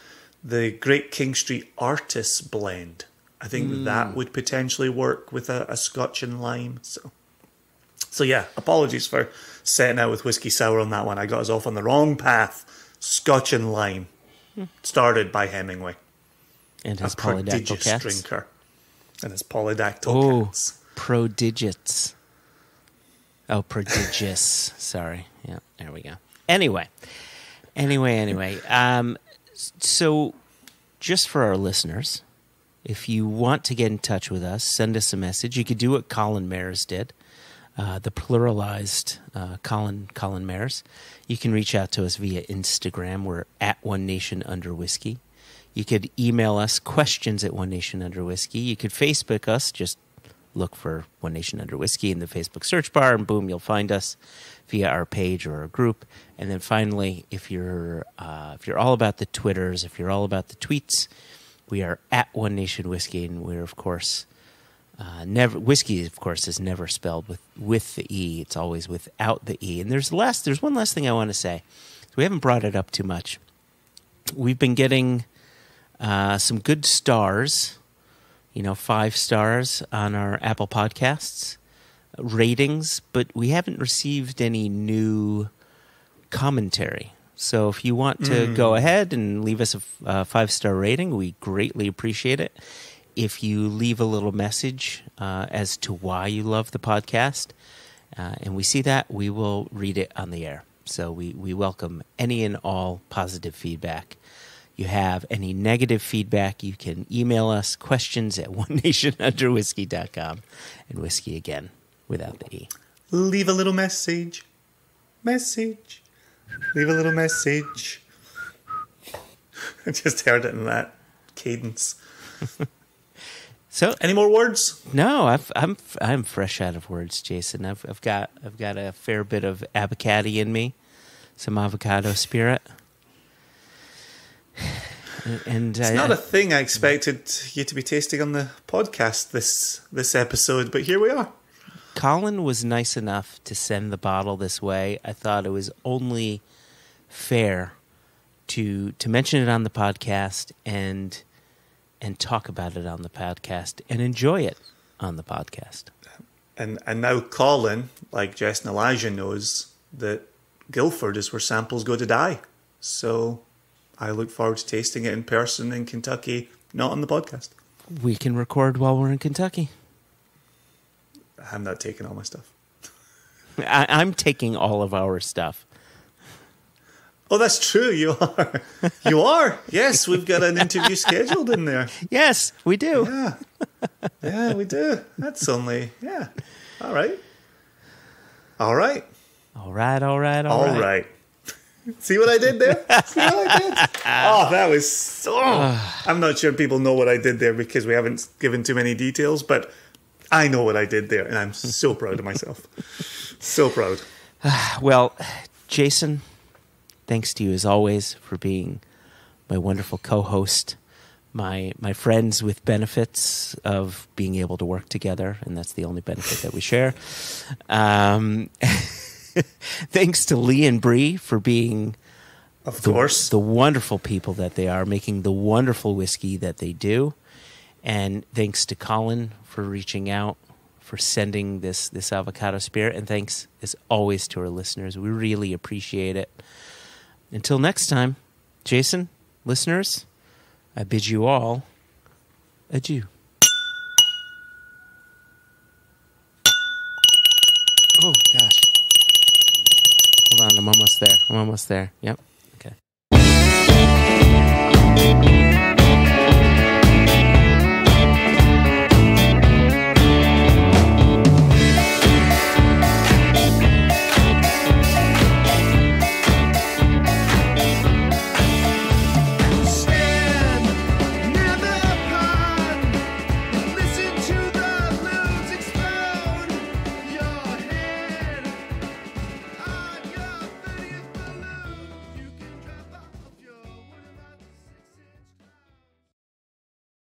Great King Street Artists blend. I think that would potentially work with a Scotch and lime. So yeah, apologies for setting out with whiskey sour on that one. I got us off on the wrong path. Scotch and lime, started by Hemingway, and his a polydactyl cats. Drinker, and his polydactyl cats. Prodigits. Oh, prodigious. Sorry. Yeah, there we go. Anyway. So just for our listeners, if you want to get in touch with us, send us a message. You could do what Colin Mayers did, the pluralized Colin Mayers. You can reach out to us via Instagram. We're at One Nation Under Whiskey. You could email us questions at One Nation Under Whiskey. You could Facebook us, just look for One Nation Under Whiskey in the Facebook search bar, and boom, you'll find us via our page or our group. And then finally, if you're all about the Twitters, if you're all about the tweets, we are at One Nation Whiskey, and we're of course whiskey. Of course, is never spelled with the E. It's always without the E. And there's one last thing I want to say. So we haven't brought it up too much. We've been getting some good stars. 5 stars on our Apple Podcasts ratings, but we haven't received any new commentary. So if you want to go ahead and leave us a 5-star rating, we greatly appreciate it. If you leave a little message as to why you love the podcast, and we see that, we will read it on the air. So we welcome any and all positive feedback. You have any negative feedback, you can email us questions at onenationunderwhiskey.com, and whiskey again without the E. Leave a little message. Leave a little message. I just heard it in that cadence. So, any more words? No, I'm fresh out of words, Jason. I've got a fair bit of avocado in me, some avocado spirit. And it's not a thing I expected you to be tasting on the podcast this episode, but here we are. Colin was nice enough to send the bottle this way, I thought it was only fair to mention it on the podcast and talk about it on the podcast and enjoy it on the podcast. And now Colin, like Jess and Elijah, knows that Guildford is where samples go to die. So I look forward to tasting it in person in Kentucky, not on the podcast. We can record while we're in Kentucky. I'm not taking all my stuff. I'm taking all of our stuff. Oh, that's true. You are. You are. Yes, we've got an interview scheduled in there. Yes, we do. Yeah. Yeah, we do. That's only, yeah. All right. All right. All right. All right. See what I did there? See what I did? Oh, that was so... I'm not sure people know what I did there because we haven't given too many details, but I know what I did there, and I'm so proud of myself. So proud. Well, Jason, thanks to you as always for being my wonderful co-host, my friends with benefits of being able to work together, and that's the only benefit that we share. Thanks to Leigh and Bree for being, of course, the wonderful people that they are, making the wonderful whiskey that they do. And thanks to Colin for reaching out, for sending this avocado spirit. And thanks, as always, to our listeners. We really appreciate it. Until next time, Jason, listeners, I bid you all adieu. Oh, gosh. Hold on, I'm almost there. Yep.